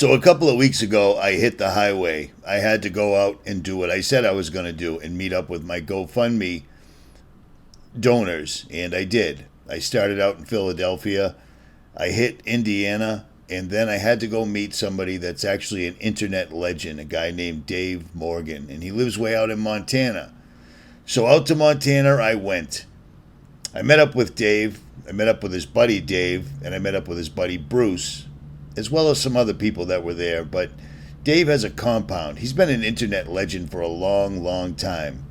So a couple of weeks ago, I hit the highway. I had to go out and do what I said I was going to do and meet up with my GoFundMe donors, and I did. I started out in Philadelphia. I hit Indiana, and then I had to go meet somebody that's actually an internet legend, a guy named Dave Morgan, and he lives way out in Montana. So out to Montana I went. I met up with Dave. I met up with his buddy Dave, and I met up with his buddy Bruce, as well as some other people that were there. But Dave has a compound. He's been an internet legend for a long, long time.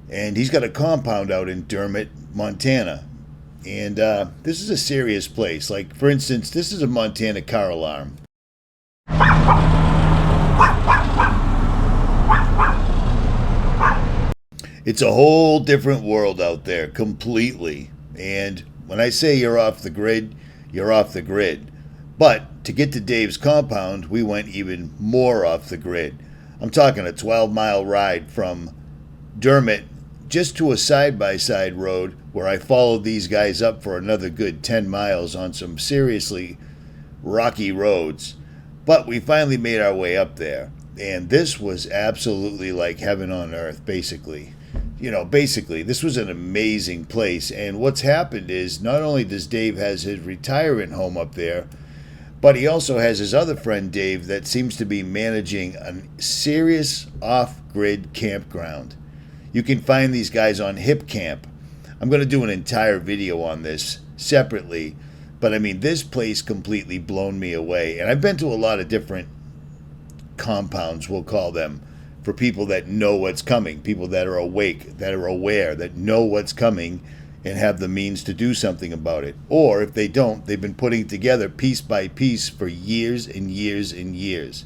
And he's got a compound out in 𝗏𝗏, Montana. And this is a serious place. Like, for instance, this is a Montana car alarm. It's a whole different world out there, completely. And when I say you're off the grid, you're off the grid. But to get to Dave's compound, we went even more off the grid. I'm talking a 12-mile ride from 𝗏𝗏 just to a side-by-side road where I followed these guys up for another good 10 miles on some seriously rocky roads. But we finally made our way up there. And this was absolutely like heaven on earth, basically. Basically, this was an amazing place. And what's happened is not only does Dave has his retirement home up there, but he also has his other friend Dave that seems to be managing a serious off-grid campground. You can find these guys on 𝗵𝗵𝗶𝗿𝗆. I'm going to do an entire video on this separately, but I mean, this place completely blown me away. And I've been to a lot of different compounds, we'll call them, for people that know what's coming, people that are awake, that are aware, that know what's coming and have the means to do something about it. Or if they don't, they've been putting together piece by piece for years and years and years.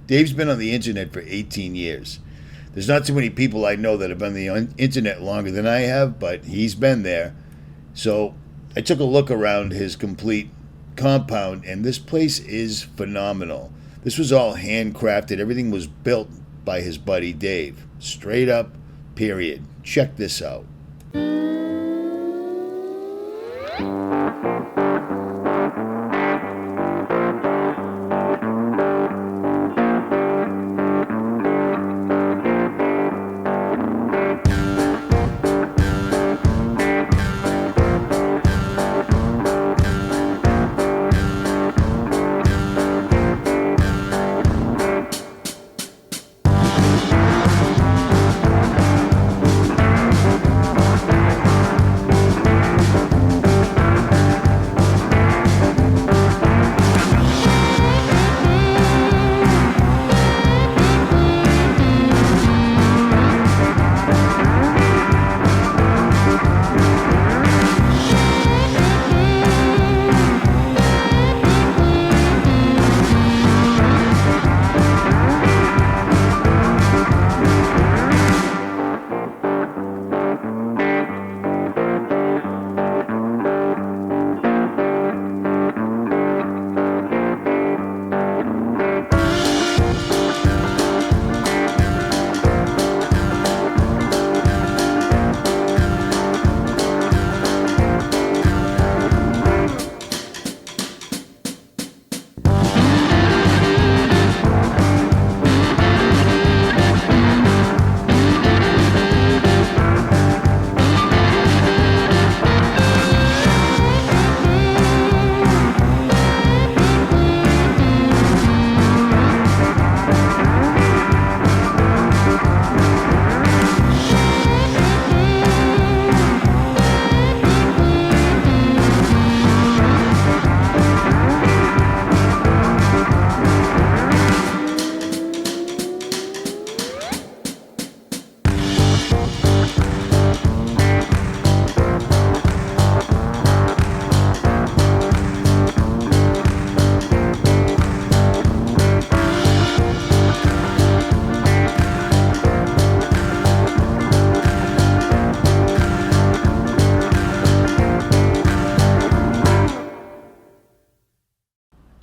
Dave's been on the internet for 18 years. There's not too many people I know that have been on the internet longer than I have, but he's been there. So I took a look around his complete compound, and this place is phenomenal. This was all handcrafted. Everything was built by his buddy Dave. Straight up, period. Check this out.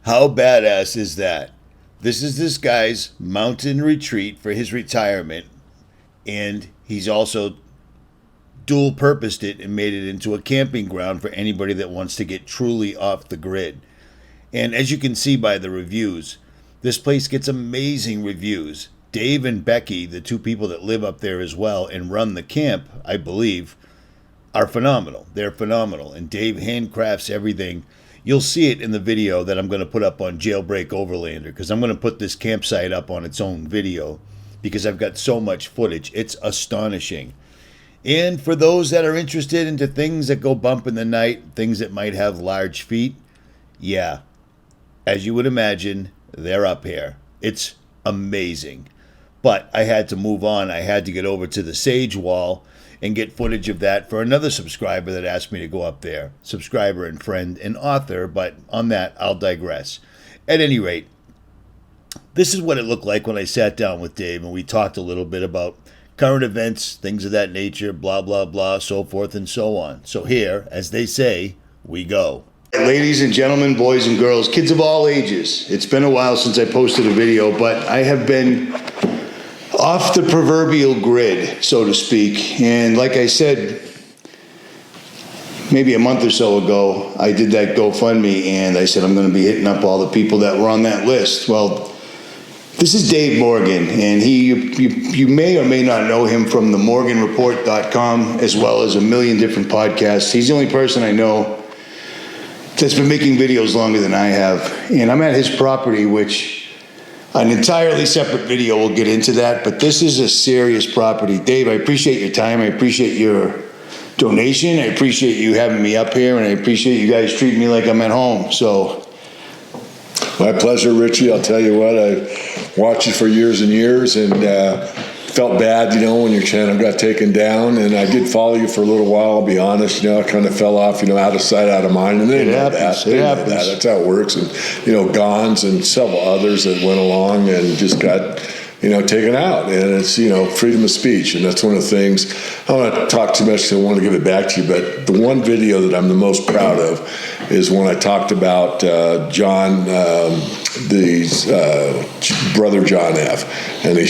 How badass is that? This is this guy's mountain retreat for his retirement, and he's also dual purposed it and made it into a camping ground for anybody that wants to get truly off the grid. And as you can see by the reviews, This place gets amazing reviews. Dave and Becky, the two people that live up there as well and run the camp, I believe, are phenomenal. They're phenomenal. And Dave handcrafts everything. You'll see it in the video that I'm going to put up on Jailbreak Overlander, because I'm going to put this campsite up on its own video because I've got so much footage. It's astonishing. And for those that are interested into things that go bump in the night, things that might have large feet, yeah, as you would imagine, they're up here. It's amazing. But I had to move on. I had to get over to the Sage Wall and get footage of that for another subscriber that asked me to go up there. Subscriber and friend and author, but on that, I'll digress. At any rate, this is what it looked like when I sat down with Dave and we talked a little bit about current events, things of that nature, blah, blah, blah, so forth and so on. So here, as they say, we go. Ladies and gentlemen, boys and girls, kids of all ages, it's been a while since I posted a video, but I have been off the proverbial grid, so to speak. And like I said, maybe a month or so ago, I did that GoFundMe, and I said I'm going to be hitting up all the people that were on that list. Well, this is Dave Morgan, and you may or may not know him from the morganreport.com, as well as a million different podcasts. He's the only person I know that's been making videos longer than I have. And I'm at his property, which an entirely separate video, we'll get into that, but this is a serious property. Dave, I appreciate your time. I appreciate your donation. I appreciate you having me up here, and I appreciate you guys treating me like I'm at home. So, my pleasure, Richie. I'll tell you what, I watched you for years and years, and felt bad, when your channel got taken down. And I did follow you for a little while, I'll be honest. I kind of fell off, out of sight, out of mind. And they know that. They know that. That's how it works. And, Gons and several others that went along and just got, taken out. And it's, freedom of speech. And that's one of the things, I don't want to talk too much, so I want to give it back to you. But the one video that I'm the most proud of is when I talked about John, brother John F. And he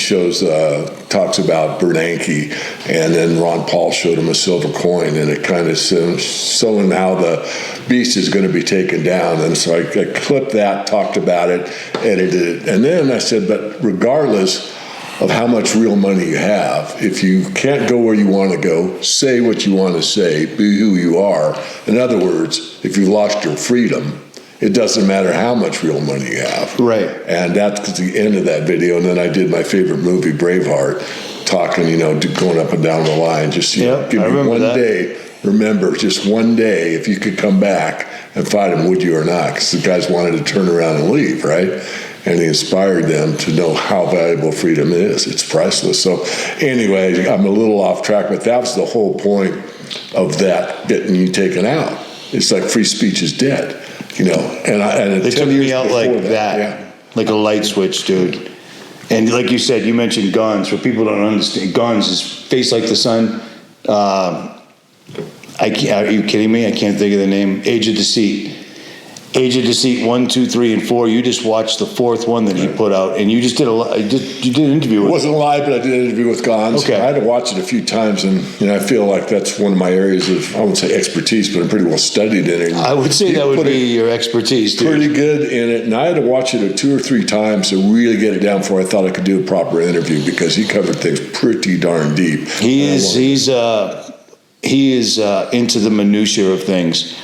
talks about Bernanke, and then Ron Paul showed him a silver coin, and it kind of showing how the beast is going to be taken down. And so I clipped that, talked about it, edited it, and then I said, but regardless of how much real money you have, if you can't go where you want to go, say what you want to say, be who you are. In other words, if you lost your freedom, it doesn't matter how much real money you have. Right. And that's the end of that video. And then I did my favorite movie, Braveheart, talking, going up and down the line. Just give me one day. Remember, just one day, if you could come back and fight him, would you or not? Because the guys wanted to turn around and leave, right? And he inspired them to know how valuable freedom is. It's priceless. So anyway, I'm a little off track, but that was the whole point of that getting you taken out. It's like free speech is dead. And they took me out like that, like a light switch, dude. And like you said, you mentioned Gons. For people who don't understand, Gons is Face Like the Sun. Are you kidding me? I can't think of the name. Age of Deceit. Age of Deceit 1, 2, 3, and 4. You just watched the fourth one that he put out, and you just did you did an interview with him. It wasn't live, but I did an interview with Gons. Okay. I had to watch it a few times, and I feel like that's one of my areas of, I wouldn't say expertise, but I'm pretty well studied in it. I would say that would be your expertise, dude. Pretty good in it, and I had to watch it 2 or 3 times to really get it down before I thought I could do a proper interview, because he covered things pretty darn deep. He is into the minutiae of things.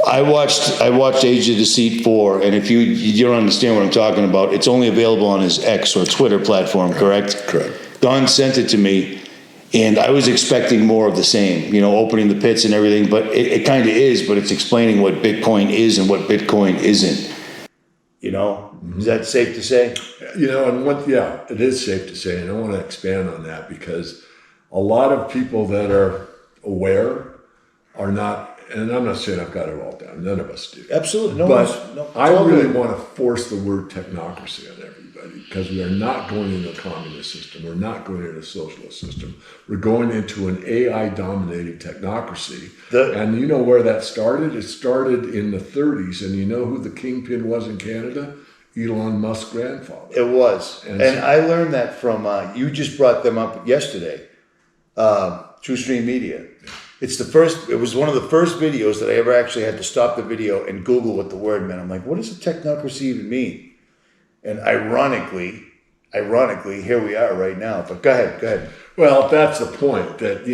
I watched Age of Deceit 4, and if you don't understand what I'm talking about, it's only available on his X or Twitter platform, correct? Correct. Don sent it to me, and I was expecting more of the same, opening the pits and everything, but it kind of is, but it's explaining what Bitcoin is and what Bitcoin isn't. Is that safe to say? It is safe to say, and I want to expand on that, because a lot of people that are aware are not. And I'm not saying I've got it all down. None of us do. Absolutely. I really want to force the word technocracy on everybody, because we are not going into a communist system. We're not going into a socialist system. We're going into an AI-dominated technocracy. And you know where that started? It started in the 30s. And you know who the kingpin was in Canada? Elon Musk's grandfather. It was. And I learned that from, you just brought them up yesterday, True Stream Media. It was one of the first videos that I ever actually had to stop the video and Google what the word meant. I'm like, what does a technocracy even mean? And ironically, here we are right now. But go ahead. Well, that's the point, that,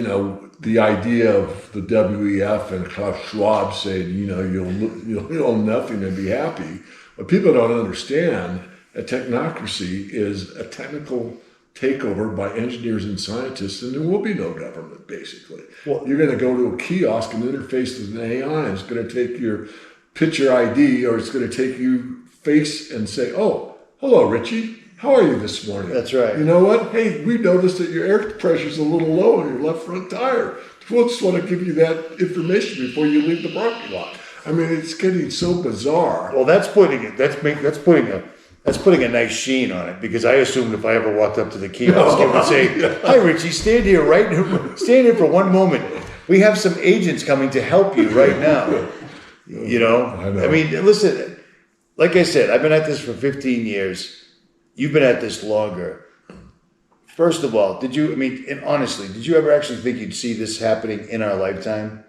the idea of the WEF and Klaus Schwab saying, you'll own nothing and be happy. What people don't understand, a technocracy is a technical takeover by engineers and scientists, and there will be no government, basically. Well, you're going to go to a kiosk and interface with an AI, and it's going to take your picture ID, or it's going to take you face and say, oh, hello, Richie. How are you this morning? That's right. You know what? Hey, we noticed that your air pressure's a little low on your left front tire. We'll just want to give you that information before you leave the parking lot. I mean, it's getting so bizarre. Well, that's putting a nice sheen on it, because I assumed if I ever walked up to the kiosk, it would say, "Hi, Richie, stand here for one moment. We have some agents coming to help you right now." I know. I mean, listen. Like I said, I've been at this for 15 years. You've been at this longer. First of all, honestly, did you ever actually think you'd see this happening in our lifetime?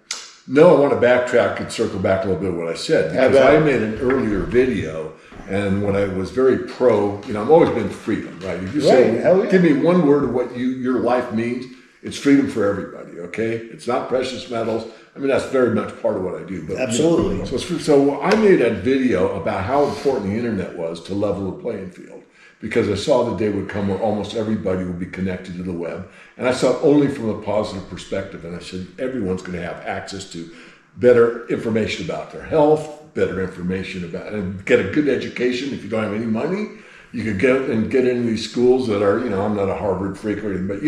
No, I want to backtrack and circle back a little bit what I said, because I made an earlier video, and when I was very pro, I've always been freedom, right? If you say, give me one word of what your life means, it's freedom for everybody, okay? It's not precious metals. I mean, that's very much part of what I do. But, absolutely. So I made a video about how important the internet was to level the playing field, because I saw the day would come where almost everybody would be connected to the web. And I saw it only from a positive perspective. And I said, everyone's going to have access to better information about their health, better information about, and get a good education. If you don't have any money, you could get into these schools that are, I'm not a Harvard freak or anything, but,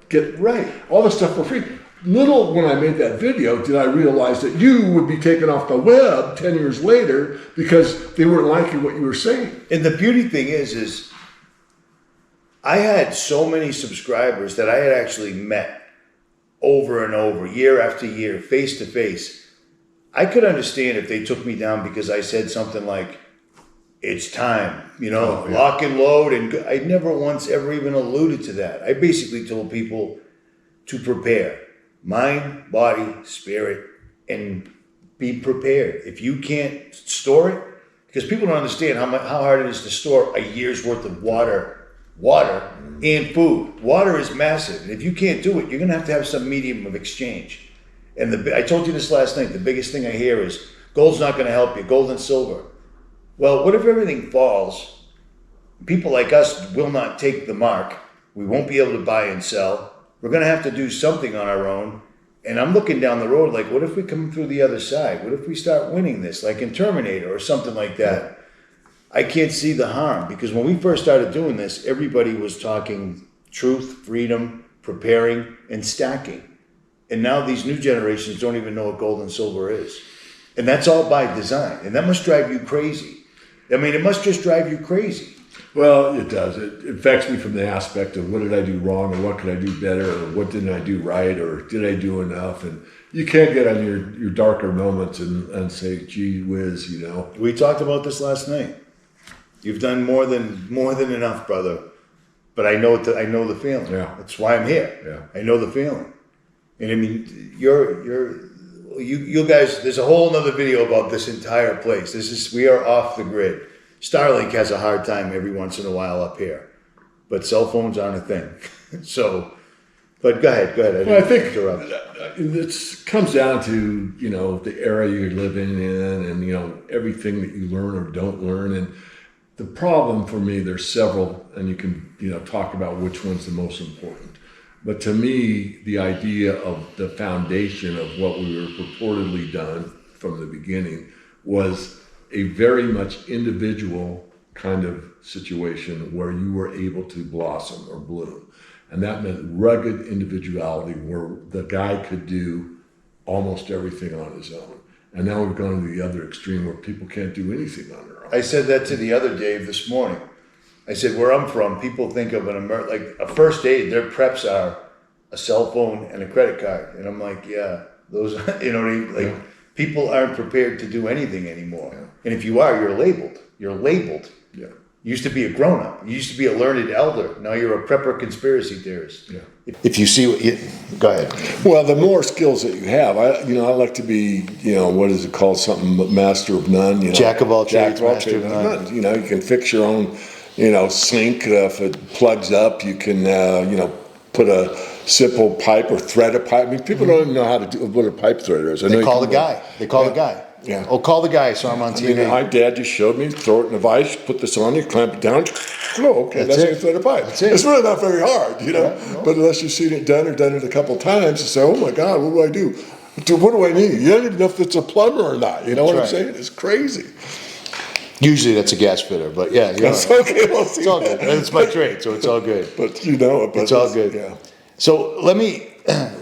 get all this stuff for free. Little when I made that video did I realize that you would be taken off the web 10 years later because they weren't liking what you were saying. And the beauty thing is I had so many subscribers that I had actually met over and over, year after year, face to face. I could understand if they took me down because I said something like, "It's time, lock and load." And I never once ever even alluded to that. I basically told people to prepare. Mind, body, spirit, and be prepared. If you can't store it, because people don't understand how hard it is to store a year's worth of water and food. Water is massive, and if you can't do it, you're going to have some medium of exchange. And I told you this last night, the biggest thing I hear is, gold's not going to help you, gold and silver. Well, what if everything falls? People like us will not take the mark. We won't be able to buy and sell. We're going to have to do something on our own. And I'm looking down the road like, what if we come through the other side? What if we start winning this, like in Terminator or something like that? I can't see the harm, because when we first started doing this, everybody was talking truth, freedom, preparing, and stacking. And now these new generations don't even know what gold and silver is. And that's all by design. And that must drive you crazy. I mean, it must just drive you crazy. Well, it does. It affects me from the aspect of what did I do wrong, or what could I do better, or what didn't I do right, or did I do enough? And you can't get on your darker moments and say, gee whiz, We talked about this last night. You've done more than enough, brother. But I know the feeling. Yeah. That's why I'm here. Yeah. I know the feeling. And I mean, you guys, there's a whole nother video about this entire place. We are off the grid. Starlink has a hard time every once in a while up here, but cell phones aren't a thing. So, but go ahead. Well, I think it comes down to, the era you're living in, and, everything that you learn or don't learn. And the problem for me, there's several, and you can, talk about which one's the most important. But to me, the idea of the foundation of what we were purportedly done from the beginning was a very much individual kind of situation where you were able to blossom or bloom. And that meant rugged individuality, where the guy could do almost everything on his own. And now we've gone to the other extreme where people can't do anything on their own. I said that to the other Dave this morning. I said, where I'm from, people think of like a first aid, their preps are a cell phone and a credit card. And I'm like, yeah, those, people aren't prepared to do anything anymore. Yeah. And if you are, you're labeled. Yeah. You used to be a grown-up. You used to be a learned elder. Now you're a prepper conspiracy theorist. Yeah. If you see what you... Go ahead. Well, the more skills that you have, I like to be, what is it called? Something master of none. Jack of all trades, master of none. You can fix your own sink. If it plugs up, you can, put a simple pipe or thread a pipe. I mean, people don't even know how to do what a pipe threader is. They call the guy. They call the guy. Yeah. Oh, call the guy, so I'm on TV. My dad just showed me, throw it in a vise, put this on it, clamp it down. Oh, okay, that's how you thread a pipe. It's really not very hard, no. But unless you've seen it done a couple times, you say, oh my God, what do I do? What do I need? You don't even know if it's a plumber or not. You know what I'm saying? It's crazy. Usually that's a gas fitter, but yeah. That's okay. We'll see. It's all good. It's my trade, so it's all good. But it's all good. Yeah. So let me,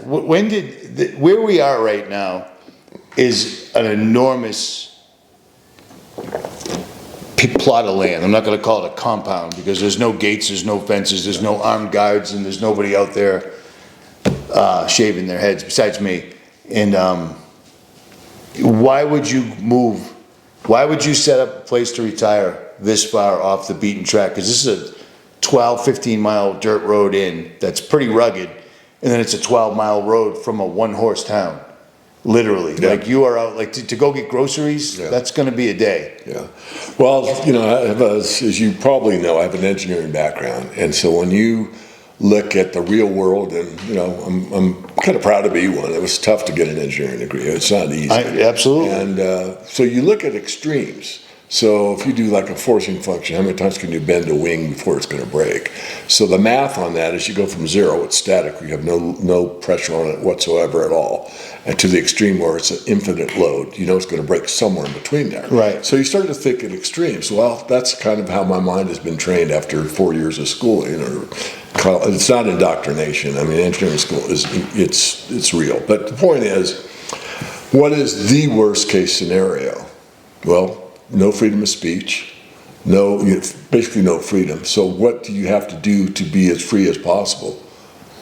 where we are right now is an enormous plot of land. I'm not going to call it a compound because there's no gates, there's no fences, there's no armed guards, and there's nobody out there shaving their heads besides me. And why would you move? Why would you set up a place to retire this far off the beaten track? Because this is a 12, 15 mile dirt road in that's pretty rugged. And then it's a 12-mile road from a one-horse town. Literally. Yeah. Like you are out, like to go get groceries, that's going to be a day. Yeah. Well, as you probably know, I have an engineering background. And so when you look at the real world, and, I'm kind of proud to be one. It was tough to get an engineering degree. It's not easy. Absolutely. And so you look at extremes. So if you do like a forcing function, how many times can you bend a wing before it's going to break? So the math on that is you go from zero, it's static, you have no pressure on it whatsoever at all, and to the extreme where it's an infinite load, it's going to break somewhere in between there. Right. So you start to think in extremes. Well, that's kind of how my mind has been trained after 4 years of schooling. It's not indoctrination. I mean, engineering school it's real. But the point is, what is the worst case scenario? Well, no freedom of speech, basically no freedom. So what do you have to do to be as free as possible?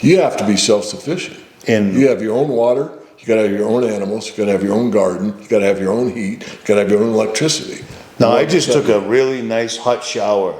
You have to be self-sufficient. And you have your own water, you got to have your own animals, you got to have your own garden, you got to have your own heat, you got to have your own electricity. Now, I just took a really nice hot shower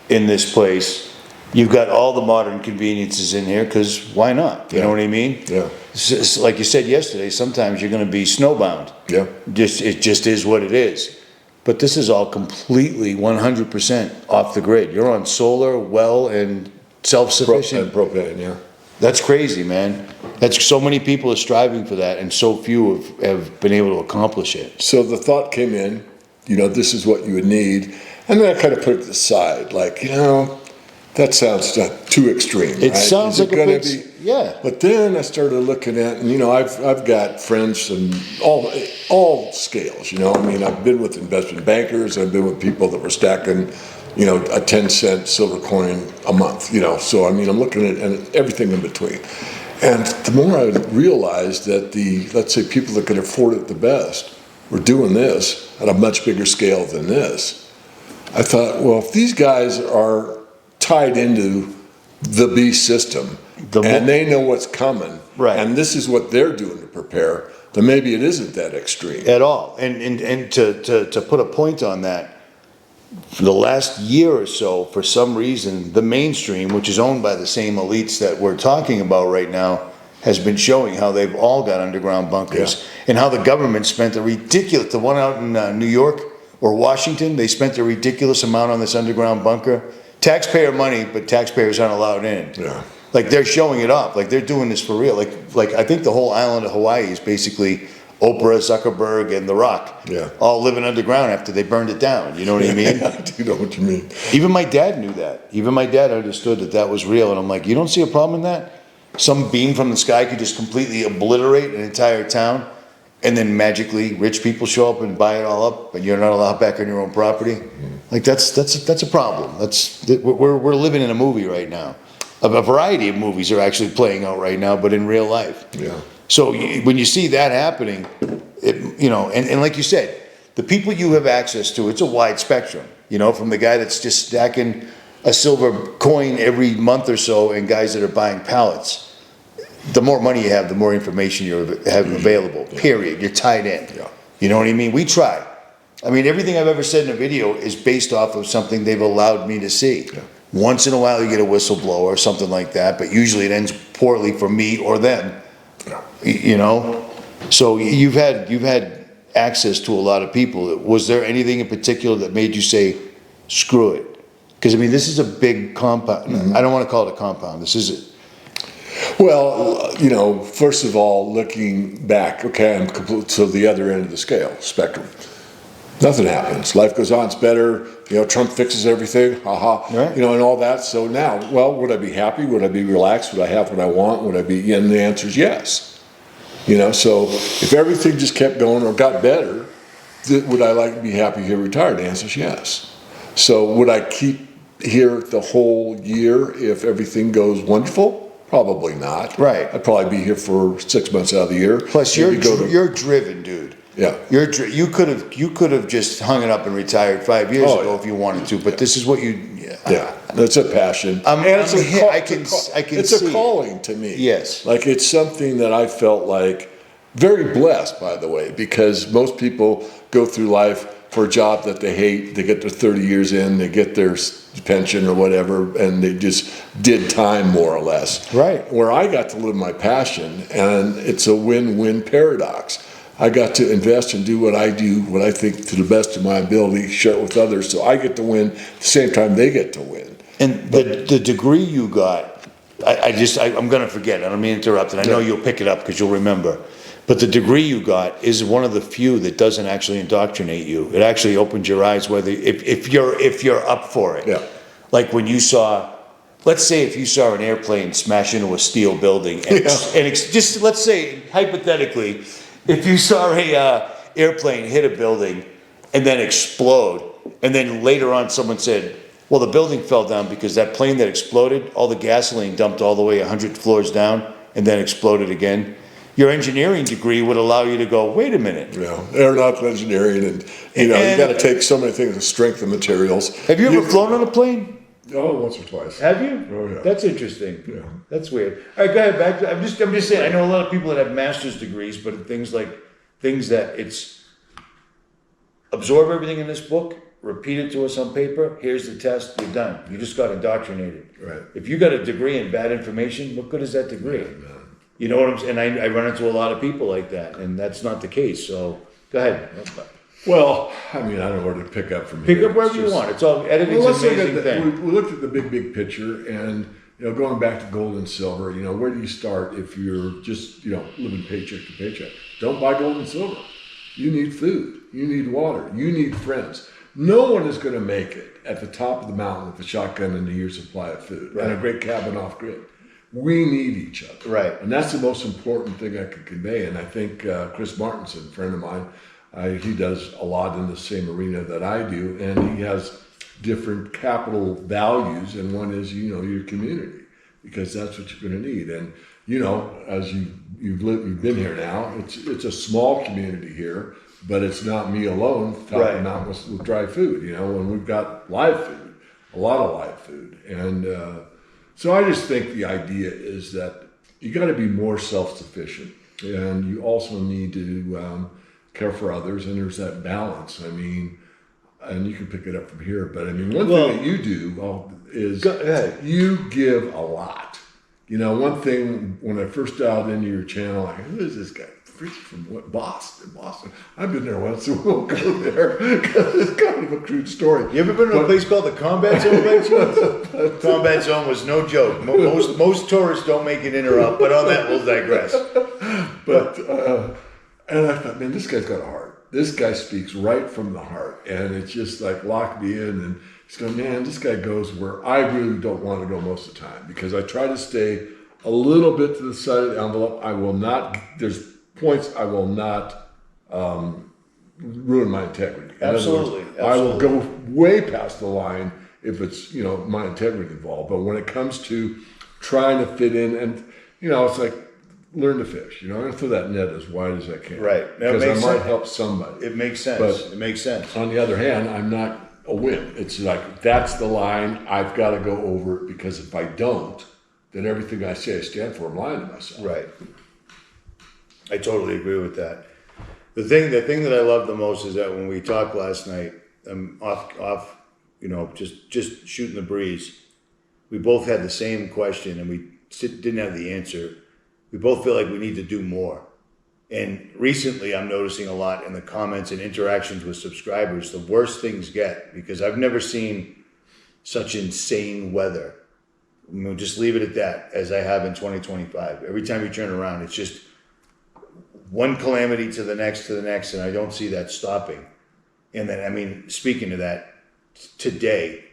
in this place. You've got all the modern conveniences in here, because why not? You know what I mean? Yeah. It's like you said yesterday, sometimes you're going to be snowbound. Yeah. It just is what it is. But this is all completely 100% off the grid. You're on solar, well, and self-sufficient. And propane, yeah. That's crazy, man. That's so many people are striving for that, and so few have been able to accomplish it. So the thought came in, this is what you would need. And then I kind of put it aside, like, that sounds too extreme. It sounds like a big, yeah. But then I started looking at, and I've got friends from all scales. I've been with investment bankers. I've been with people that were stacking, a 10-cent silver coin a month. So I'm looking at everything in between. And the more I realized that let's say people that could afford it the best were doing this at a much bigger scale than this, I thought, well, if these guys are tied into the beast system and they know what's coming, right, and this is what they're doing to prepare, then maybe it isn't that extreme at all. And to put a point on that, for the last year or so, for some reason, the mainstream, which is owned by the same elites that we're talking about right now, has been showing how they've all got underground bunkers, and how the government spent the one out in New York or Washington, they spent a ridiculous amount on this underground bunker. Taxpayer money, but taxpayers aren't allowed in. Yeah. Like they're showing it off. Like they're doing this for real. Like I think the whole island of Hawaii is basically Oprah, Zuckerberg, and The Rock. Yeah. All living underground after they burned it down. You know what I mean? I do know what you mean. Even my dad knew that. Even my dad understood that was real. And I'm like, you don't see a problem in that? Some beam from the sky could just completely obliterate an entire town, and then magically rich people show up and buy it all up, and you're not allowed back on your own property. Like that's a problem. We're living in a movie right now. A variety of movies are actually playing out right now, but in real life. Yeah. So when you see that happening, and like you said, the people you have access to, it's a wide spectrum. From the guy that's just stacking a silver coin every month or so, and guys that are buying pallets. The more money you have, the more information you have available. Period. You're tied in. Yeah. You know what I mean? We try. Everything I've ever said in a video is based off of something they've allowed me to see. Yeah. Once in a while you get a whistleblower or something like that, but usually it ends poorly for me or them. Yeah. So you've had access to a lot of people. Was there anything in particular that made you say, screw it? Because, I mean, this is a big compound. I don't want to call it a compound. This is... Well, you know, first of all, looking back, okay, I'm to the other end of the spectrum. Nothing happens. Life goes on. It's better. You know, Trump fixes everything. Right. You know, and all that. So now, well, would I be happy? Would I be relaxed? Would I have what I want? Would I be? And the answer is yes. You know, so if everything just kept going or got better, would I like to be happy here retired? The answer is yes. So would I keep here the whole year if everything goes wonderful? Probably not. Right. I'd probably be here for 6 months out of the year. Plus, you're driven, dude. Yeah. You could have just hung it up and retired 5 years ago if you wanted to, but this is what you. Yeah, that's a passion. It's a calling to me. Yes. Like it's something that I felt like very blessed, by the way, because most people go through life for a job that they hate. They get their 30 years in, they get their pension or whatever, and they just did time more or less. Right. Where I got to live my passion, and it's a win-win paradox. I got to invest and do what I do, what I think to the best of my ability, share it with others, so I get to win at the same time they get to win. And the degree you got, I'm going to forget. I don't mean to interrupt, and I know you'll pick it up because you'll remember. But the degree you got is one of the few that doesn't actually indoctrinate you. It actually opens your eyes whether if you're up for it. Yeah. Like when you saw, let's say if you saw an airplane smash into a steel building, and just let's say hypothetically, if you saw a airplane hit a building and then explode, and then later on someone said, well, the building fell down because that plane that exploded, all the gasoline dumped all the way 100 floors down and then exploded again. Your engineering degree would allow you to go, wait a minute. Yeah, aeronautical engineering, and you got to take so many things, the strength of materials. Have you ever flown on a plane? Oh, once or twice. Have you? Oh, yeah. That's interesting. Yeah. That's weird. All right, go ahead. Back to, I'm just saying. I know a lot of people that have master's degrees, but things that it's absorb everything in this book, repeat it to us on paper. Here's the test. You're done. You just got indoctrinated. Right. If you got a degree in bad information, what good is that degree? Yeah. You know what I'm saying? I run into a lot of people like that, and that's not the case. So go ahead. Well, I mean, I don't know where to pick up from Pick here. up wherever you want. It's all editing's an amazing thing. We looked at the big picture, and going back to gold and silver. Where do you start if you're just living paycheck to paycheck? Don't buy gold and silver. You need food. You need water. You need friends. No one is going to make it at the top of the mountain with a shotgun and a year's supply of food and a great cabin off grid. We need each other. Right. And that's the most important thing I could convey. And I think Chris Martinson, a friend of mine, he does a lot in the same arena that I do. And he has different capital values. And one is, your community, because that's what you're going to need. And, as you've been here now, it's a small community here, but it's not me alone top of the mountain with dry food, when we've got live food, a lot of live food. And, so I just think the idea is that you got to be more self-sufficient, and you also need to care for others, and there's that balance. I mean, and you can pick it up from here, but I mean, one thing that you do is you give a lot. One thing, when I first dialed into your channel, who is this guy? From what? Boston. I've been there once, so we won't go there because it's kind of a crude story. You ever been to a place called the Combat Zone by chance? Combat Zone was no joke. Most tourists don't make it in or out, but on that we'll digress. But and I thought, man, this guy's got a heart. This guy speaks right from the heart, and it's just like locked me in. And he's going, man, this guy goes where I really don't want to go most of the time, because I try to stay a little bit to the side of the envelope. I will not. There's points I will not ruin my integrity. Absolutely. I will go way past the line if it's my integrity involved. But when it comes to trying to fit in, and it's like learn to fish. I'm going to throw that net as wide as I can. Right. Because I might help somebody. It makes sense. But it makes sense. On the other hand, I'm not a wimp. It's like that's the line. I've got to go over it, because if I don't, then everything I say I stand for, I'm lying to myself. Right. I totally agree with that. The thing that I love the most is that when we talked last night, off, just shooting the breeze, we both had the same question, and we didn't have the answer. We both feel like we need to do more. And recently I'm noticing a lot in the comments and interactions with subscribers, the worse things get, because I've never seen such insane weather. We'll just leave it at that, as I have in 2025. Every time you turn around, it's just one calamity to the next, and I don't see that stopping. And then, I mean, speaking of that, today,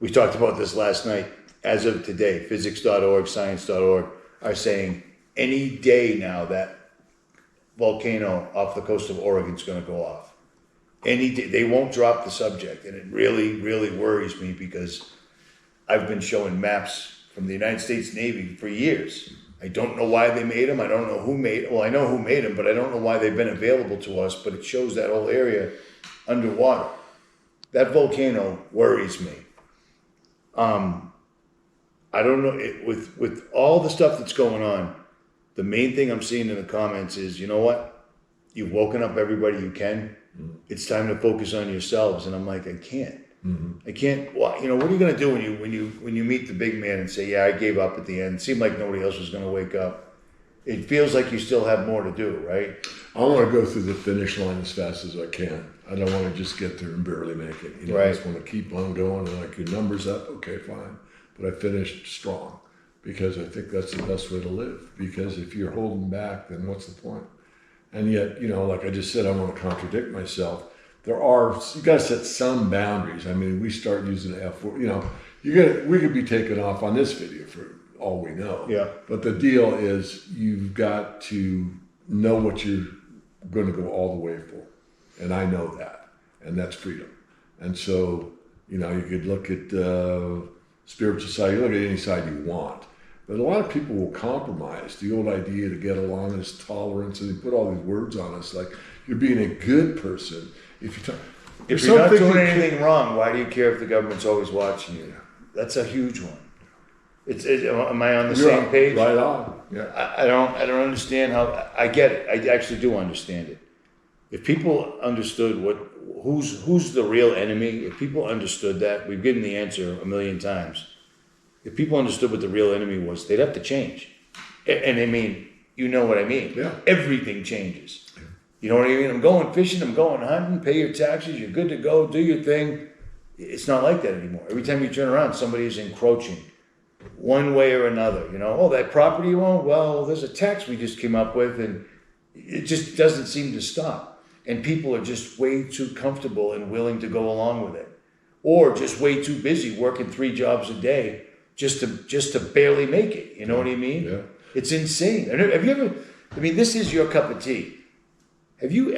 we talked about this last night. As of today, physics.org, science.org are saying any day now that volcano off the coast of Oregon is going to go off. Any day. They won't drop the subject. And it really, really worries me because I've been showing maps from the United States Navy for years. I don't know why they made them. I don't know who made, well, I know who made them, but I don't know why they've been available to us, but it shows that whole area underwater. That volcano worries me. I don't know, with all the stuff that's going on, the main thing I'm seeing in the comments is, you know what? You've woken up everybody you can. Mm-hmm. It's time to focus on yourselves. And I'm like, I can't. Mm-hmm. I can't. Well, you know, what are you going to do when you meet the big man and say, yeah, I gave up at the end. It seemed like nobody else was going to wake up. It feels like you still have more to do, right? I want to go through the finish line as fast as I can. I don't want to just get there and barely make it. You know, right. I just want to keep on going, and like your numbers up, okay, fine. But I finished strong because I think that's the best way to live. Because if you're holding back, then what's the point? And yet, you know, like I just said, I want to contradict myself. You got to set some boundaries. I mean, we start using the F word, you know, we could be taken off on this video for all we know. Yeah. But the deal is you've got to know what you're going to go all the way for. And I know that. And that's freedom. And so, you know, you could look at spiritual side, you look at any side you want. But a lot of people will compromise. The old idea to get along is tolerance, and they put all these words on us like you're being a good person. If you're not doing anything wrong, why do you care if the government's always watching you? That's a huge one. Am I on the same page? Right on. Yeah. I don't understand how. I get it. I actually do understand it. If people understood who's the real enemy, if people understood that, we've given the answer a million times. If people understood what the real enemy was, they'd have to change. And I mean, you know what I mean. Yeah. Everything changes. Yeah. You know what I mean? I'm going fishing, I'm going hunting, pay your taxes, you're good to go, do your thing. It's not like that anymore. Every time you turn around, somebody is encroaching one way or another. You know, oh, that property you own? Well, there's a tax we just came up with, and it just doesn't seem to stop. And people are just way too comfortable and willing to go along with it. Or just way too busy working 3 jobs a day just to barely make it. You know what I mean? Yeah. It's insane. Have you ever, I mean, this is your cup of tea. Would you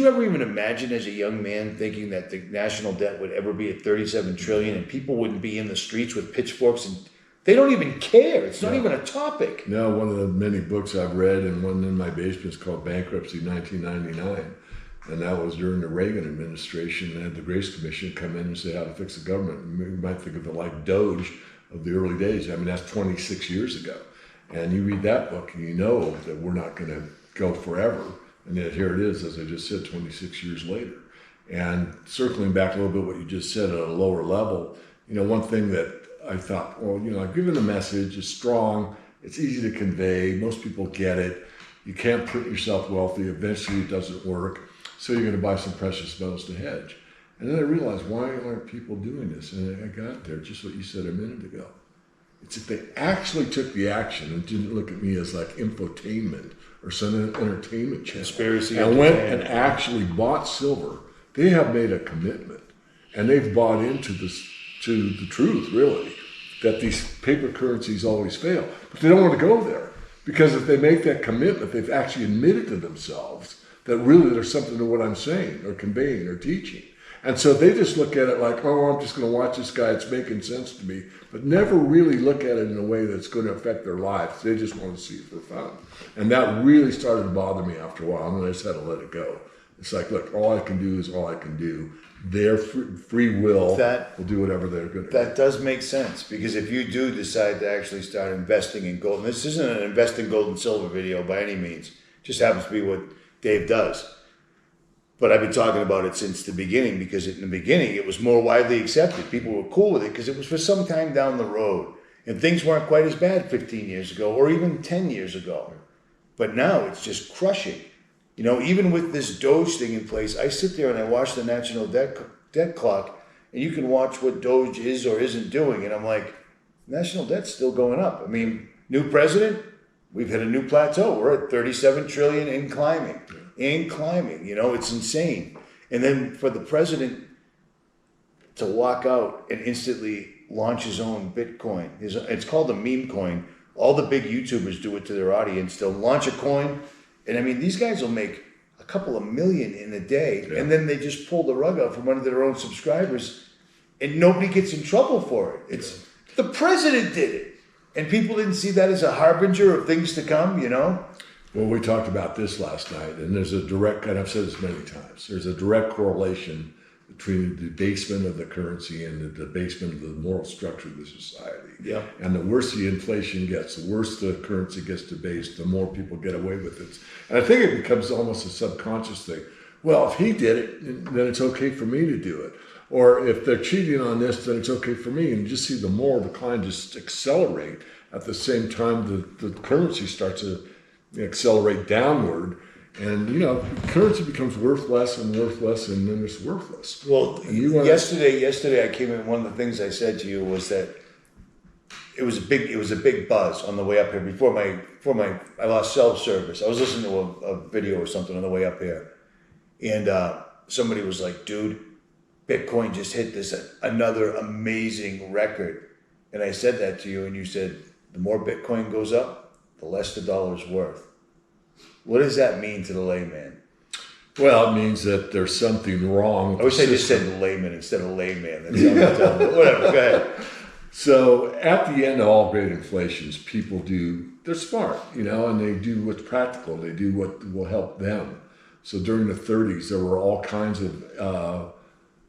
ever even imagine as a young man thinking that the national debt would ever be at 37 trillion and people wouldn't be in the streets with pitchforks and they don't even care. It's not even a topic. No, one of the many books I've read, and one in my basement is called Bankruptcy 1999. And that was during the Reagan administration. They had the Grace Commission come in and say how to fix the government. And you might think of it like Doge of the early days. I mean, that's 26 years ago. And you read that book and you know that we're not going to go forever. And yet here it is, as I just said, 26 years later. And circling back a little bit what you just said at a lower level, you know, one thing that I thought, well, you know, I've given the message, it's strong, it's easy to convey, most people get it. You can't print yourself wealthy, eventually it doesn't work. So you're going to buy some precious metals to hedge. And then I realized, why aren't people doing this? And I got there, just what you said a minute ago. It's if they actually took the action and didn't look at me as like infotainment or some entertainment channel. Conspiracy. And went and actually bought silver. They have made a commitment. And they've bought into this, to the truth, really, that these paper currencies always fail. But they don't want to go there. Because if they make that commitment, they've actually admitted to themselves that really there's something to what I'm saying or conveying or teaching. And so they just look at it like, oh, I'm just going to watch this guy, it's making sense to me, but never really look at it in a way that's going to affect their lives. They just want to see it for fun. And that really started to bother me after a while, and then I just had to let it go. It's like, look, all I can do is all I can do. Their free will will do whatever they're going to do. That does make sense, because if you do decide to actually start investing in gold, and this isn't an invest in gold and silver video by any means, it just happens to be what Dave does. But I've been talking about it since the beginning, because in the beginning it was more widely accepted. People were cool with it because it was for some time down the road. And things weren't quite as bad 15 years ago or even 10 years ago. But now it's just crushing. You know, even with this Doge thing in place, I sit there and I watch the national debt clock, and you can watch what Doge is or isn't doing, and I'm like, national debt's still going up. I mean, new president, we've hit a new plateau. We're at 37 trillion and climbing. You know, it's insane. And then for the president to walk out and instantly launch his own Bitcoin, it's called a meme coin. All the big YouTubers do it to their audience. They'll launch a coin, and I mean, these guys will make a couple of million in a day, and then they just pull the rug out from under their own subscribers, and nobody gets in trouble for it. It's the president did it, and people didn't see that as a harbinger of things to come, you know? Well, we talked about this last night, and there's a direct, and I've said this many times, there's a direct correlation between the debasement of the currency and the debasement of the moral structure of the society. Yeah. And the worse the inflation gets, the worse the currency gets debased, the more people get away with it. And I think it becomes almost a subconscious thing. Well, if he did it, then it's okay for me to do it. Or if they're cheating on this, then it's okay for me. And you just see the moral decline just accelerate at the same time the currency starts to accelerate downward. And, you know, currency becomes worth less, and then it's worthless. Well, yesterday I came in, one of the things I said to you was that it was a big buzz on the way up here before I lost self-service. I was listening to a video or something on the way up here. And somebody was like, dude, Bitcoin just hit another amazing record. And I said that to you, and you said, the more Bitcoin goes up, the less the dollar's worth. What does that mean to the layman? Well, it means that there's something wrong. I wish I just said layman instead of layman. Whatever, go ahead. So at the end of all great inflations, people they're smart, you know, and they do what's practical. They do what will help them. So during the 30s, there were all kinds of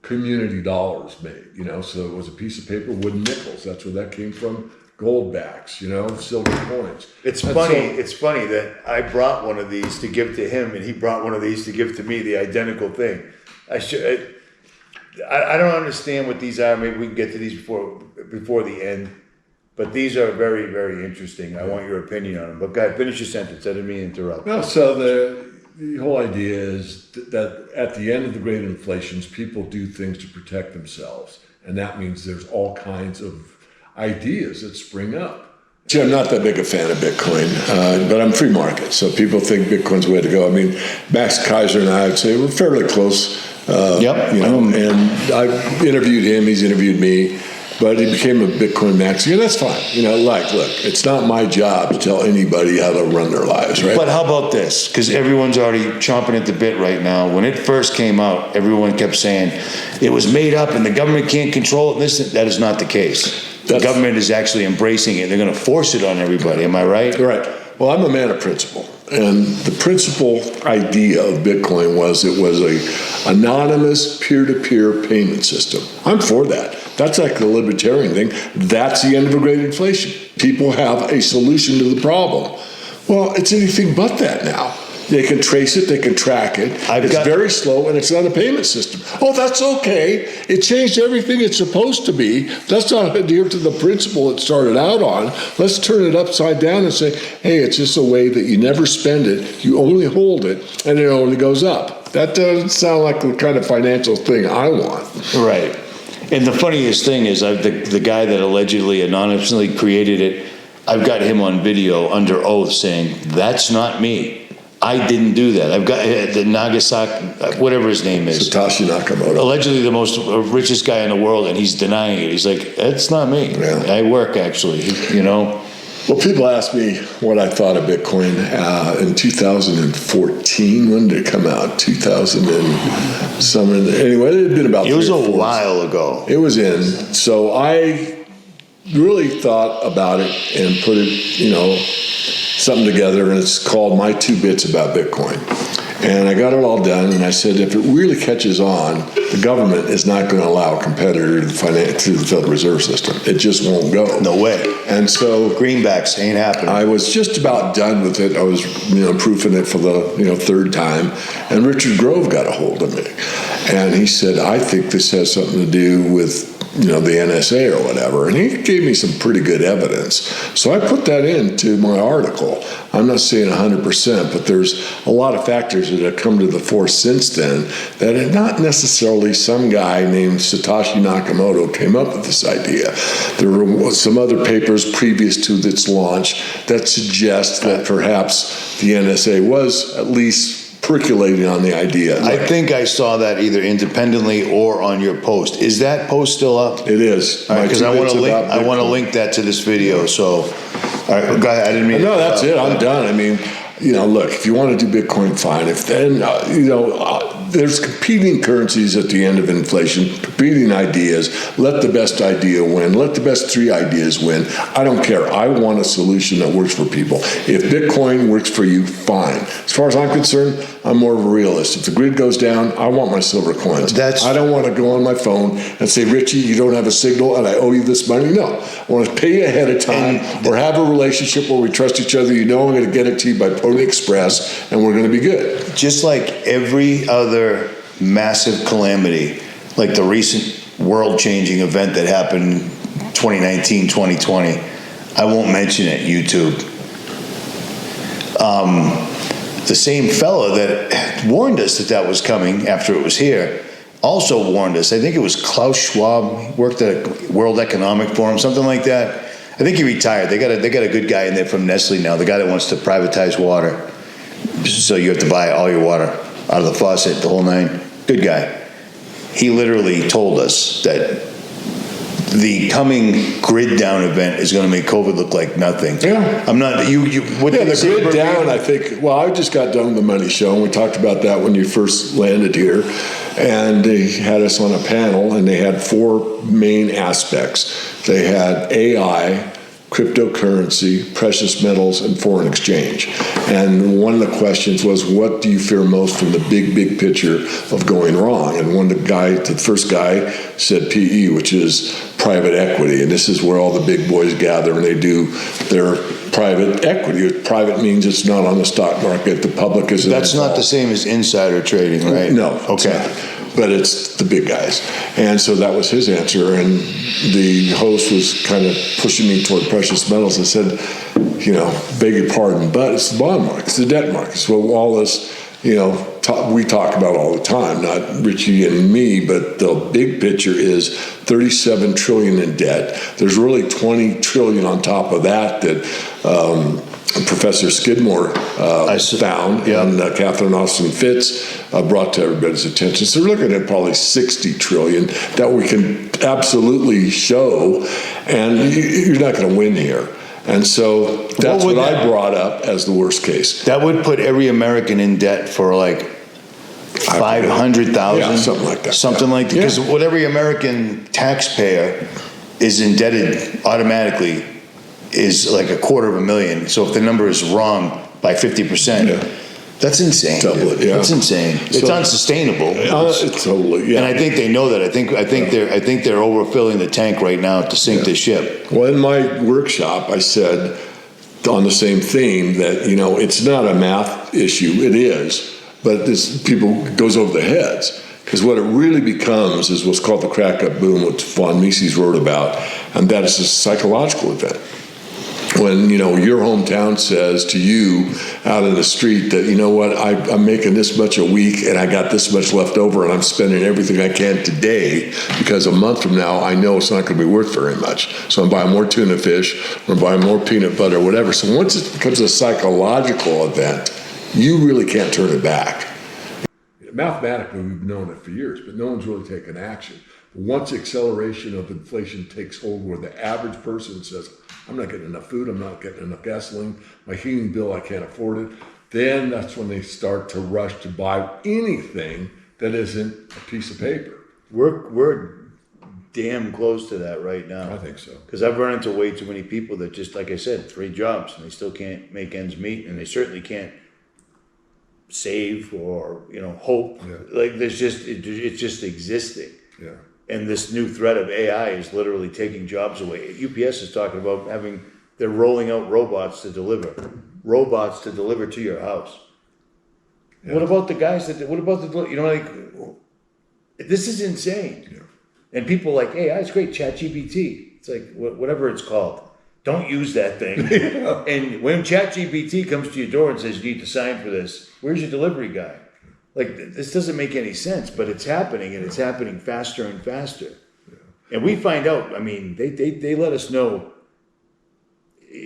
community dollars made, you know. So it was a piece of paper, wooden nickels. That's where that came from. Goldbacks, you know, silver coins. It's funny that I brought one of these to give to him, and he brought one of these to give to me, the identical thing. I don't understand what these are. Maybe we can get to these before the end. But these are very, very interesting. I want your opinion on them. But go ahead, finish your sentence. I didn't mean to interrupt. No, so the whole idea is that at the end of the great inflations, people do things to protect themselves. And that means there's all kinds of ideas that spring up. See, I'm not that big a fan of Bitcoin, but I'm free market, so people think Bitcoin's the way to go. I mean, Max Kaiser and I would say we're fairly close. You know, and I interviewed him, he's interviewed me, but he became a Bitcoin maxi, and that's fine. You know, look, it's not my job to tell anybody how to run their lives, right? But how about this? Because everyone's already chomping at the bit right now. When it first came out, everyone kept saying it was made up and the government can't control it. That is not the case. The government is actually embracing it. They're going to force it on everybody. Am I right? Right. Well, I'm a man of principle. And the principal idea of Bitcoin was it was a anonymous peer-to-peer payment system. I'm for that. That's like the libertarian thing. That's the end of a great inflation. People have a solution to the problem. Well, it's anything but that now. They can trace it, they can track it. It's very slow, and it's not a payment system. Oh, that's okay. It changed everything it's supposed to be. Let's not adhere to the principle it started out on. Let's turn it upside down and say, hey, it's just a way that you never spend it, you only hold it, and it only goes up. That doesn't sound like the kind of financial thing I want. Right. And the funniest thing is the guy that allegedly anonymously created it, I've got him on video under oath saying, that's not me. I didn't do that. I've got the Nagasaki, whatever his name is. Satoshi Nakamoto. Allegedly the most richest guy in the world, and he's denying it. He's like, that's not me. Yeah. I work, actually, you know. Well, people ask me what I thought of Bitcoin in 2014. When did it come out? 2000 and something. Anyway, it had been about 3 or 4 It was a years. while ago. It was in. So I really thought about it and put it, you know, something together, and it's called My 2 Bits About Bitcoin. And I got it all done, and I said, if it really catches on, the government is not going to allow a competitor to the Federal Reserve System. It just won't go. No way. And so Greenbacks ain't happening. I was just about done with it. I was, proofing it for the, 3rd time, and Richard Grove got a hold of me. And he said, I think this has something to do with the NSA or whatever. And he gave me some pretty good evidence. So I put that into my article. I'm not saying 100%, but there's a lot of factors that have come to the fore since then that are not necessarily some guy named Satoshi Nakamoto came up with this idea. There were some other papers previous to its launch that suggest that perhaps the NSA was at least percolating on the idea. I think I saw that either independently or on your post. Is that post still up? It is. Because I want to link that to this video. So, all right, go ahead. I didn't mean. No, that's it. I'm done. I mean, look, if you want to do Bitcoin, fine. If then, there's competing currencies at the end of inflation, competing ideas. Let the best idea win. Let the best 3 ideas win. I don't care. I want a solution that works for people. If Bitcoin works for you, fine. As far as I'm concerned, I'm more of a realist. If the grid goes down, I want my silver coins. I don't want to go on my phone and say, Richie, you don't have a signal and I owe you this money. No. I want to pay you ahead of time or have a relationship where we trust each other. I'm going to get it to you by Pony Express and we're going to be good. Just like every other massive calamity, like the recent world-changing event that happened 2019, 2020, I won't mention it, YouTube. The same fella that warned us that was coming after it was here also warned us. I think it was Klaus Schwab. He worked at a World Economic Forum, something like that. I think he retired. They got a good guy in there from Nestle now, the guy that wants to privatize water. So you have to buy all your water out of the faucet, the whole 9. Good guy. He literally told us that the coming grid down event is going to make COVID look like nothing. Yeah. I'm not, what the grid down, I think, I just got done with the Money Show, and we talked about that when you first landed here, and they had us on a panel, and they had 4 main aspects. They had AI, cryptocurrency, precious metals, and foreign exchange. And one of the questions was, what do you fear most from the big picture of going wrong? And the first guy said PE, which is private equity. And this is where all the big boys gather and they do their private equity. Private means it's not on the stock market. The public isn't. That's not the same as insider trading, right? No. Okay. But it's the big guys. And so that was his answer. And the host was kind of pushing me toward precious metals and said, beg your pardon, but it's the bond market, it's the debt market. It's what all this, we talk about all the time, not Richie and me, but the big picture is 37 trillion in debt. There's really 20 trillion on top of that Professor Skidmore found, and Catherine Austin Fitz brought to everybody's attention. So we're looking at probably 60 trillion that we can absolutely show, and you're not going to win here. And so that's what I brought up as the worst case. That would put every American in debt for like 500,000, something like that. Something like that, because what every American taxpayer is indebted automatically is like $250,000. So if the number is wrong by 50%, that's insane. That's insane. It's unsustainable. It's totally, and I think they know that. I think they're overfilling the tank right now to sink the ship. Well, in my workshop, I said on the same theme that it's not a math issue. It is, but this goes over their heads. Because what it really becomes is what's called the crack-up boom, which von Mises wrote about, and that is a psychological event. When, your hometown says to you out in the street that, I'm making this much a week and I got this much left over and I'm spending everything I can today because a month from now I know it's not going to be worth very much. So I'm buying more tuna fish, or I'm buying more peanut butter, whatever. So once it becomes a psychological event, you really can't turn it back. Mathematically, we've known it for years, but no one's really taken action. Once acceleration of inflation takes hold where the average person says, I'm not getting enough food, I'm not getting enough gasoline, my heating bill, I can't afford it, then that's when they start to rush to buy anything that isn't a piece of paper. We're damn close to that right now. I think so. Because I've run into way too many people that just, like I said, 3 jobs, and they still can't make ends meet, and they certainly can't save or, hope. Yeah. Like it's just existing. Yeah. And this new threat of AI is literally taking jobs away. UPS is talking about they're rolling out robots to deliver to your house. Yeah. What about the guys this is insane. Yeah. And people are like, hey, that's great, ChatGPT. It's like, whatever it's called. Don't use that thing. And when ChatGPT comes to your door and says, you need to sign for this, where's your delivery guy? Like, this doesn't make any sense, but it's happening, and it's happening faster and faster. And we find out, I mean, they let us know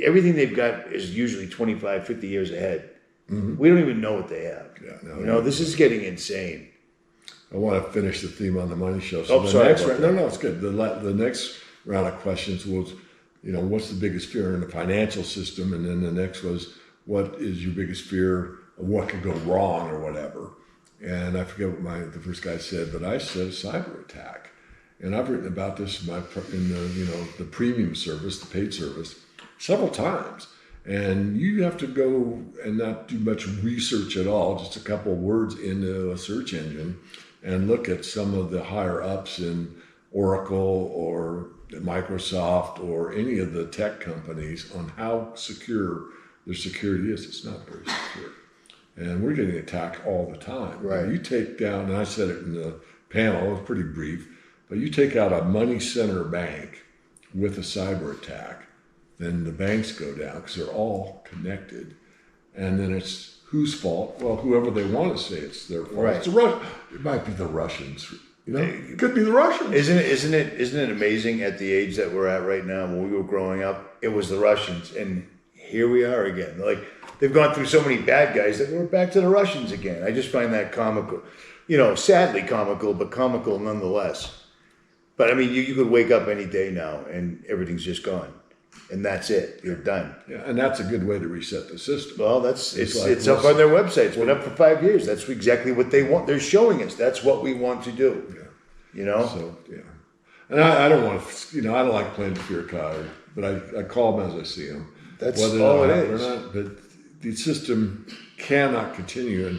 everything they've got is usually 25, 50 years ahead. Mm-hmm. We don't even know what they have. This is getting insane. I want to finish the theme on the money show. So no, it's good. The next round of questions was, what's the biggest fear in the financial system? And then the next was, what is your biggest fear of what could go wrong or whatever? And I forget what the first guy said, but I said a cyber attack. And I've written about this in the premium service, the paid service, several times. And you have to go and not do much research at all, just a couple of words into a search engine, and look at some of the higher ups in Oracle or Microsoft or any of the tech companies on how secure their security is. It's not very secure. And we're getting attacked all the time. Right. You take down, and I said it in the panel, it was pretty brief, but you take out a money center bank with a cyber attack, then the banks go down because they're all connected. And then it's whose fault? Well, whoever they want to say it's their fault. Right. It's it might be the Russians. It could be the Russians. Isn't it amazing at the age that we're at right now? When we were growing up, it was the Russians, and here we are again. Like, they've gone through so many bad guys that we're back to the Russians again. I just find that comical. Sadly comical, but comical nonetheless. But I mean, you could wake up any day now and everything's just gone. And that's it. You're done. Yeah, and that's a good way to reset the system. Well, it's up on their website. It's been up for 5 years. That's exactly what they want. They're showing us. That's what we want to do. Yeah. So, yeah. And I don't want to, I don't like playing the fear card, but I call them as I see them. That's all it is. Or not, but the system cannot continue.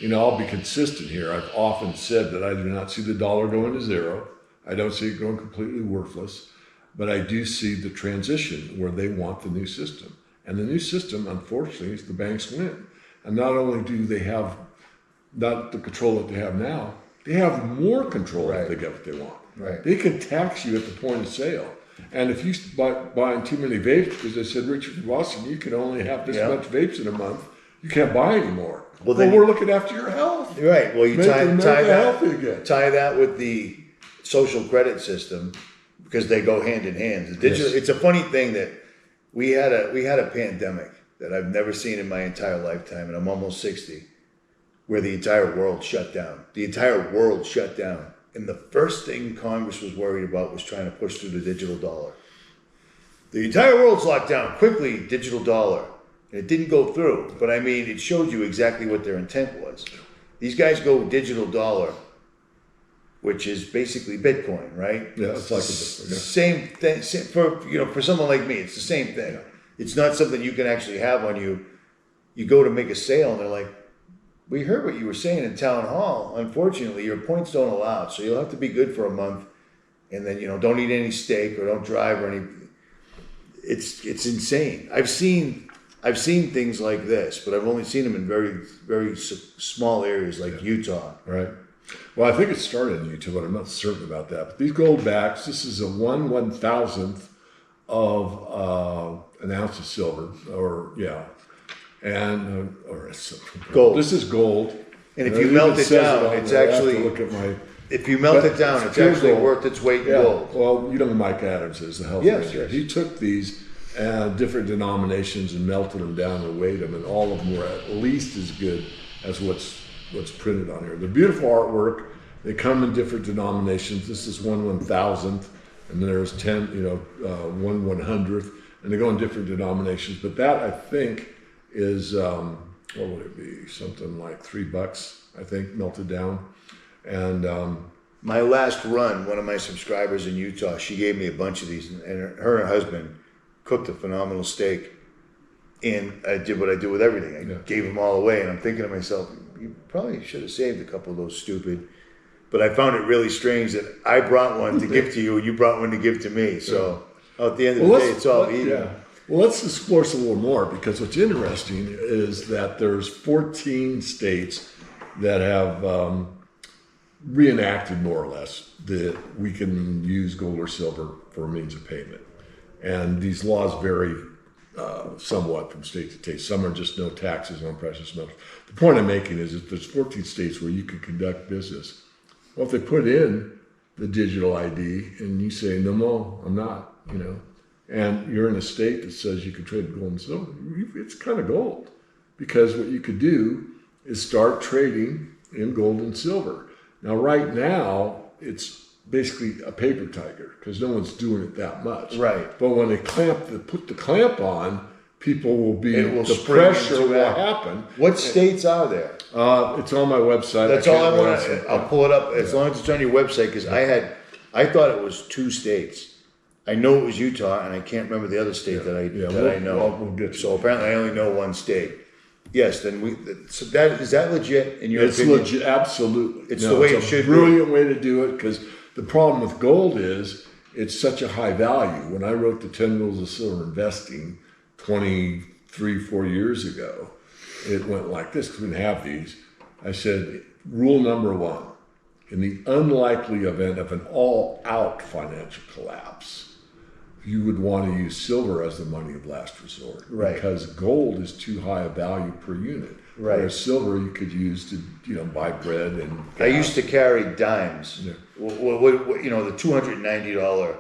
And, I'll be consistent here. I've often said that I do not see the dollar going to zero. I don't see it going completely worthless. But I do see the transition where they want the new system. And the new system, unfortunately, is the banks win. And not only do they have not the control that they have now, they have more control if they get what they want. Right. They can tax you at the point of sale. And if you buying too many vapes, because they said, Richard from Boston, you can only have this much vapes in a month, you can't buy anymore. Well, we're looking after your health. Right. Well, you tie that with the social credit system, because they go hand in hand. The digital, It's a funny thing that we had a pandemic that I've never seen in my entire lifetime, and I'm almost 60, where the entire world shut down. The entire world shut down. And the first thing Congress was worried about was trying to push through the digital dollar. The entire world's locked down. Quickly, digital dollar. And it didn't go through. But I mean, it showed you exactly what their intent was. These guys go digital dollar, which is basically Bitcoin, right? Yeah, it's like a Bitcoin. Same thing for someone like me. It's the same thing. Yeah. It's not something you can actually have on you. You go to make a sale, and they're like, "We heard what you were saying in town hall. Unfortunately, your points don't allow it, so you'll have to be good for a month, and then don't eat any steak or don't drive or any." It's insane. I've seen things like this, but I've only seen them in very, very small areas like Utah. Right. Well, I think it started in Utah, but I'm not certain about that. But these Goldbacks, this is a 1/1000th of an ounce of silver, or gold. This is gold. And if you melt it down, it's actually. If you melt it down, it's actually worth its weight in gold. Well, Mike Adams is the health minister. Yes. He took these different denominations and melted them down and weighed them, and all of them were at least as good as what's printed on here. They're beautiful artwork. They come in different denominations. This is 1/1000th, and then there's 1/100th, and they go in different denominations. But that, I think, is what would it be? Something like $3, I think, melted down. And my last run, one of my subscribers in Utah, she gave me a bunch of these, and her husband cooked a phenomenal steak. And I did what I do with everything. I gave them all away, and I'm thinking to myself, you probably should have saved a couple of those stupid. But I found it really strange that I brought one to give to you, and you brought one to give to me. So at the end of the day, it's all even. Yeah. Well, let's explore this a little more, because what's interesting is that there's 14 states that have reenacted more or less that we can use gold or silver for a means of payment. And these laws vary somewhat from state to state. Some are just no taxes on precious metals. The point I'm making is that there's 14 states where you can conduct business. Well, if they put in the digital ID and you say, no, I'm not, and you're in a state that says you can trade gold and silver, it's kind of gold. Because what you could do is start trading in gold and silver. Now, right now, it's basically a paper tiger because no one's doing it that much. Right. But when they put the clamp on, people will be, the spring pressure into will act. happen. What states are there? It's on my website. That's all I can't want remember. to. I'll pull it up as long as it's on your website because I thought it was 2 states. I know it was Utah, and I can't remember the other state that I know. We'll get to so it. apparently, I only know 1 state. Yes, then so that is that legit in your It's opinion? legit, absolutely. It's the way it it's should a be. brilliant way to do it because the problem with gold is it's such a high value. When I wrote the 10 Rules of Silver Investing 4 years ago, it went like this because we didn't have these. I said, rule number 1, in the unlikely event of an all-out financial collapse, you would want to use silver as the money of last resort. Right. Because gold is too high a value per unit. Right. Whereas silver you could use to, buy bread and I used to carry dimes. Yeah. The $290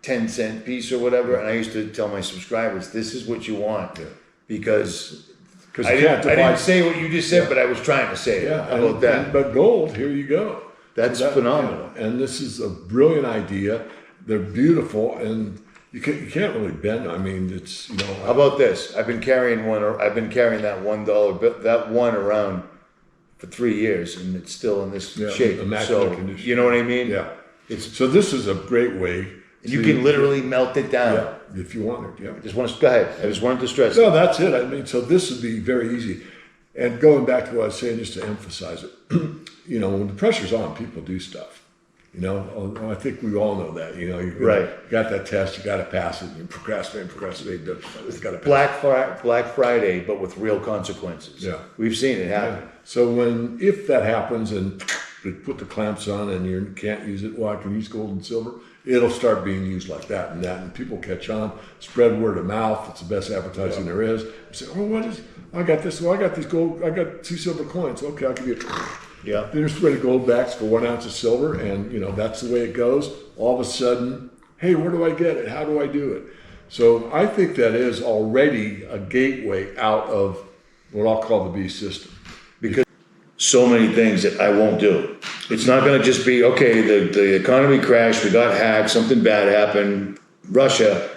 10-cent piece or whatever, and I used to tell my subscribers, "This is what you want," because I didn't say what you just said, but I was trying to say it. How about that? But gold, here you go. That's phenomenal. And this is a brilliant idea. They're beautiful, and you can't really bend them. I mean, it's How about this? I've been carrying one. I've been carrying that $1 bill, that one around for 3 years, and it's still in this shape. immaculate So condition. you know what I mean? Yeah. So this is a great way. You can literally melt it down. Yeah, if you want it. Yeah. Just want to go ahead. I just wanted to stress. No, that's it. I mean, so this would be very easy. And going back to what I was saying, just to emphasize it, when the pressure's on, people do stuff. I think we all know that. You got that test, you got to pass it. You procrastinate. It's got to pass. Black Friday, but with real consequences. Yeah. We've seen it happen. So if that happens and they put the clamps on and you can't use it, well, I can use gold and silver. It'll start being used like that, and people catch on. Spread word of mouth. It's the best advertising there is. You say, I got this. Well, I got these gold. I got 2 silver coins. Okay, I'll give you a. Yeah. Then there's 20 Goldbacks for 1 ounce of silver, and that's the way it goes. All of a sudden, hey, where do I get it? How do I do it? So I think that is already a gateway out of what I'll call the beast system. Because so many things that I won't do. It's not going to just be, okay, the economy crashed, we got hacked, something bad happened, Russia.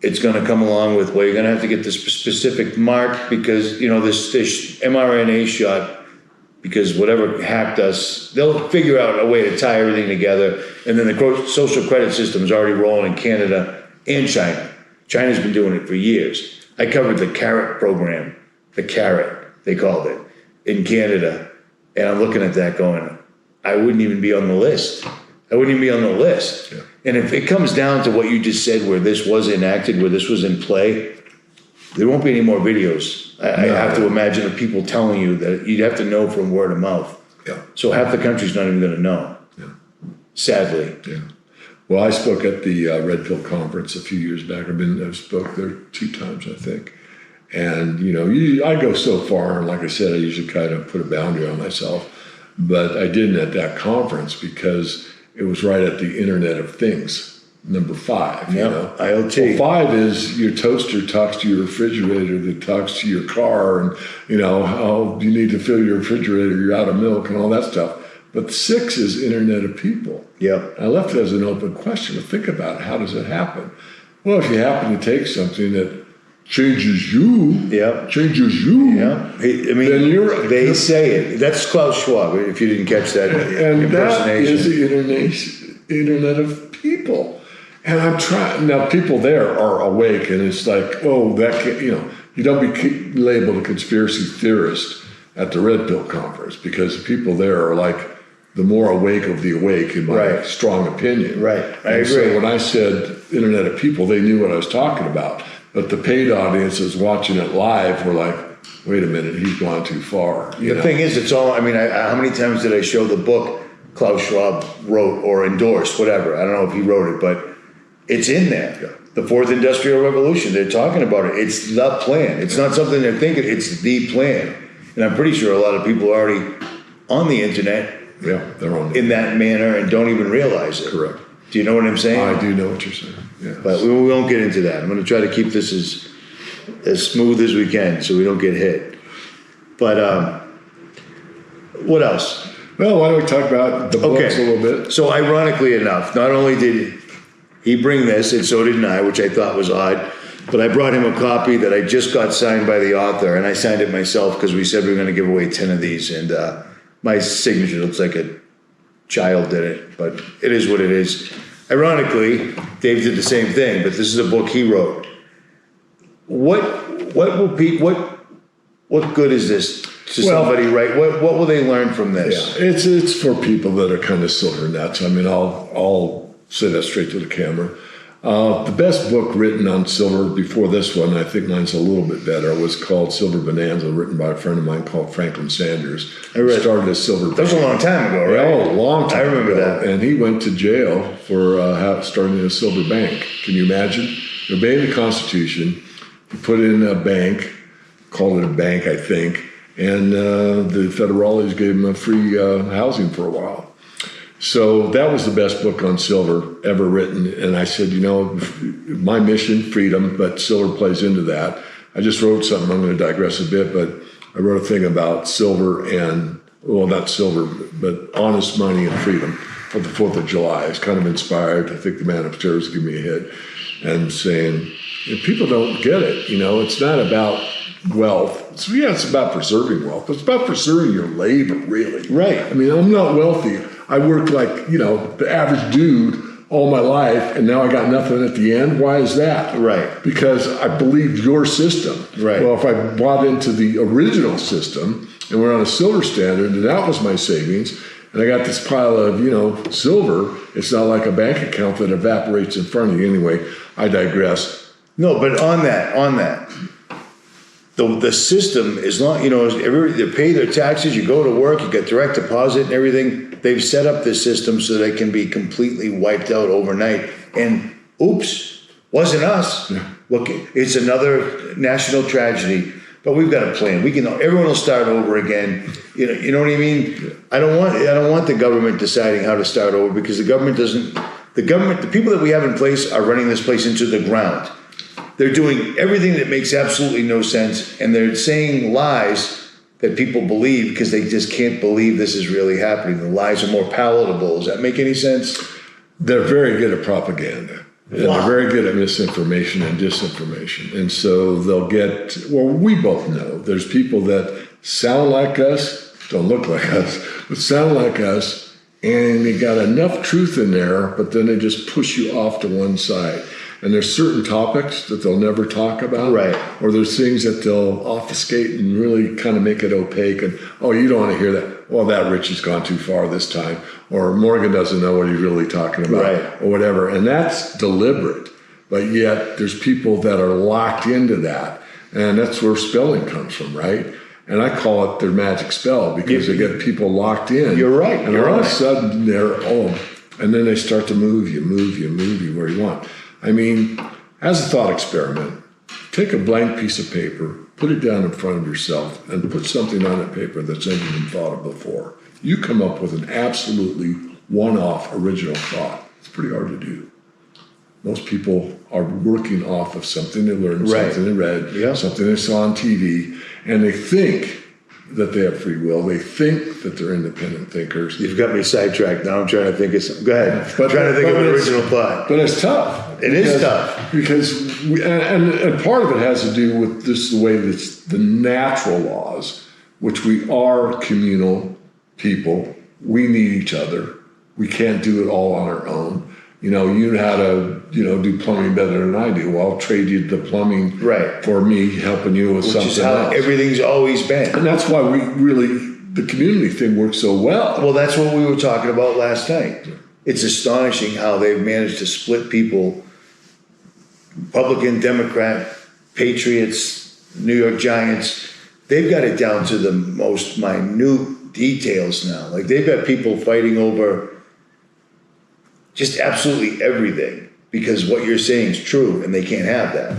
It's going to come along with, well, you're going to have to get this specific mark because, this mRNA shot, because whatever hacked us, they'll figure out a way to tie everything together. And then the social credit system is already rolling in Canada and China. China's been doing it for years. I covered the carrot program, the carrot, they called it, in Canada. And I'm looking at that going, I wouldn't even be on the list. Yeah. And if it comes down to what you just said, where this was enacted, where this was in play, there won't be any more videos. I have to imagine of people telling you that you'd have to know from word of mouth. Yeah. So half the country's not even going to know. Yeah. Sadly. Yeah. Well, I spoke at the Red Pill conference a few years back. I spoke there 2 times, I think. And, I go so far, and like I said, I usually kind of put a boundary on myself. But I didn't at that conference because it was right at the Internet of Things. Number 5, IoT. Well, 5 is your toaster talks to your refrigerator that talks to your car, and how you need to fill your refrigerator, you're out of milk and all that stuff. But 6 is Internet of People. Yep. I left it as an open question to think about it. How does it happen? Well, if you happen to take something that changes you, Yeah. then they say it. That's Klaus Schwab, if you didn't catch that and that is impersonation. the Internet of People. And I'm trying, now people there are awake, and it's like, you don't be labeled a conspiracy theorist at the Red Pill conference because people there are like the more awake of the awake, in my strong opinion. Right, I agree. So when I said Internet of People, they knew what I was talking about. But the paid audiences watching it live were like, wait a minute, he's gone too far. The thing is, it's all, I mean, how many times did I show the book Klaus Schwab wrote or endorsed, whatever? I don't know if he wrote it, but it's in there. Yeah. The fourth industrial revolution, they're talking about it. It's the plan. It's not something they're thinking, it's the plan. And I'm pretty sure a lot of people are already on the internet Yeah, they're on in that manner and don't even realize it. Correct. Do you know what I'm saying? I do know what you're saying. Yeah. But we won't get into that. I'm going to try to keep this as smooth as we can so we don't get hit. But what else? Well, why don't we talk about the books a little bit? So ironically enough, not only did he bring this, and so did I, which I thought was odd, but I brought him a copy that I just got signed by the author, and I signed it myself because we said we were going to give away 10 of these, and my signature looks like a child did it, but it is what it is. Ironically, Dave did the same thing, but this is a book he wrote. What good is this to somebody, right? What will they learn from this? Yeah, it's for people that are kind of silver nuts. I mean, I'll say that straight to the camera. The best book written on silver before this one, I think mine's a little bit better, was called Silver Bonanza, written by a friend of mine called Franklin Sanders. I read, started as Silver. That was a long time ago, right? Oh, a long time. I remember ago. that. And he went to jail for starting a silver bank. Can you imagine? Obeying the Constitution, he put in a bank, called it a bank, I think, and the federales gave him a free housing for a while. So that was the best book on silver ever written. And I said, my mission, freedom, but silver plays into that. I just wrote something, I'm going to digress a bit, but I wrote a thing about silver and, well, not silver, but honest money and freedom for the 4th of July. It's kind of inspired. I think the man upstairs gave me a hit and saying, people don't get it. It's not about wealth. It's about preserving wealth. It's about preserving your labor, really. Right. I mean, I'm not wealthy. I worked like, the average dude all my life, and now I got nothing at the end. Why is that? Right. Because I believed your system. Right. Well, if I bought into the original system and we're on a silver standard, and that was my savings, and I got this pile of, silver, it's not like a bank account that evaporates in front of you. Anyway, I digress. No, but on that, the system is not, they pay their taxes, you go to work, you get direct deposit and everything. They've set up this system so they can be completely wiped out overnight. And oops, wasn't us. Yeah. Look, it's another national tragedy, but we've got a plan. Everyone will start over again. You know what I mean? Yeah. I don't want the government deciding how to start over, because the people that we have in place are running this place into the ground. They're doing everything that makes absolutely no sense, and they're saying lies that people believe because they just can't believe this is really happening. The lies are more palatable. Does that make any sense? They're very good at propaganda. And Wow. they're very good at misinformation and disinformation. And so they'll we both know there's people that sound like us, don't look like us, but sound like us, and they got enough truth in there, but then they just push you off to one side. And there's certain topics that they'll never talk about. Right. Or there's things that they'll obfuscate and really kind of make it opaque. And, you don't want to hear that. Well, that Richie's gone too far this time. Or Morgan doesn't know what he's really talking about. Right. Or whatever. And that's deliberate. But yet there's people that are locked into that. And that's where spelling comes from, right? And I call it their magic spell, because they get people locked in. You're right. And all of a sudden they're, and then they start to move you where you want. I mean, as a thought experiment, take a blank piece of paper, put it down in front of yourself, and put something on that paper that's never been thought of before. You come up with an absolutely one-off original thought. It's pretty hard to do. Most people are working off of something they learned, Right. something they read, Yeah. something they saw on TV, and they think that they have free will. They think that they're independent thinkers. You've got me sidetracked. Now I'm trying to think of something. Go ahead. But- I'm trying to think of an but it's- original thought. But it's tough. It is tough. Because and part of it has to do with this, the way that the natural laws, which we are communal people. We need each other. We can't do it all on our own. You know how to, do plumbing better than I do. Well, I'll trade you the plumbing Right. for me helping you with Which something is how else. everything's always been. And that's why the community thing works so well. Well, that's what we were talking about last night. It's astonishing how they've managed to split people, Republican, Democrat, Patriots, New York Giants, they've got it down to the most minute details now. Like they've got people fighting over just absolutely everything because what you're saying is true, and they can't have that.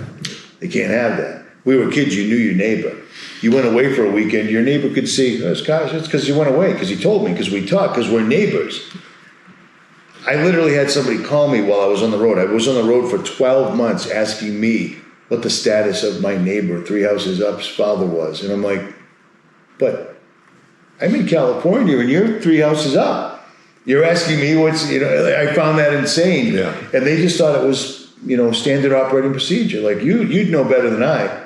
They can't have that. We were kids, you knew your neighbor. You went away for a weekend, your neighbor could see, oh, it's because you went away, because he told me, because we talked, because we're neighbors. I literally had somebody call me while I was on the road. I was on the road for 12 months asking me what the status of my neighbor 3 houses up's father was. And I'm like, but I'm in California and you're 3 houses up. You're asking me what's, I found that insane. Yeah. And they just thought it was, standard operating procedure. Like you'd know better than I.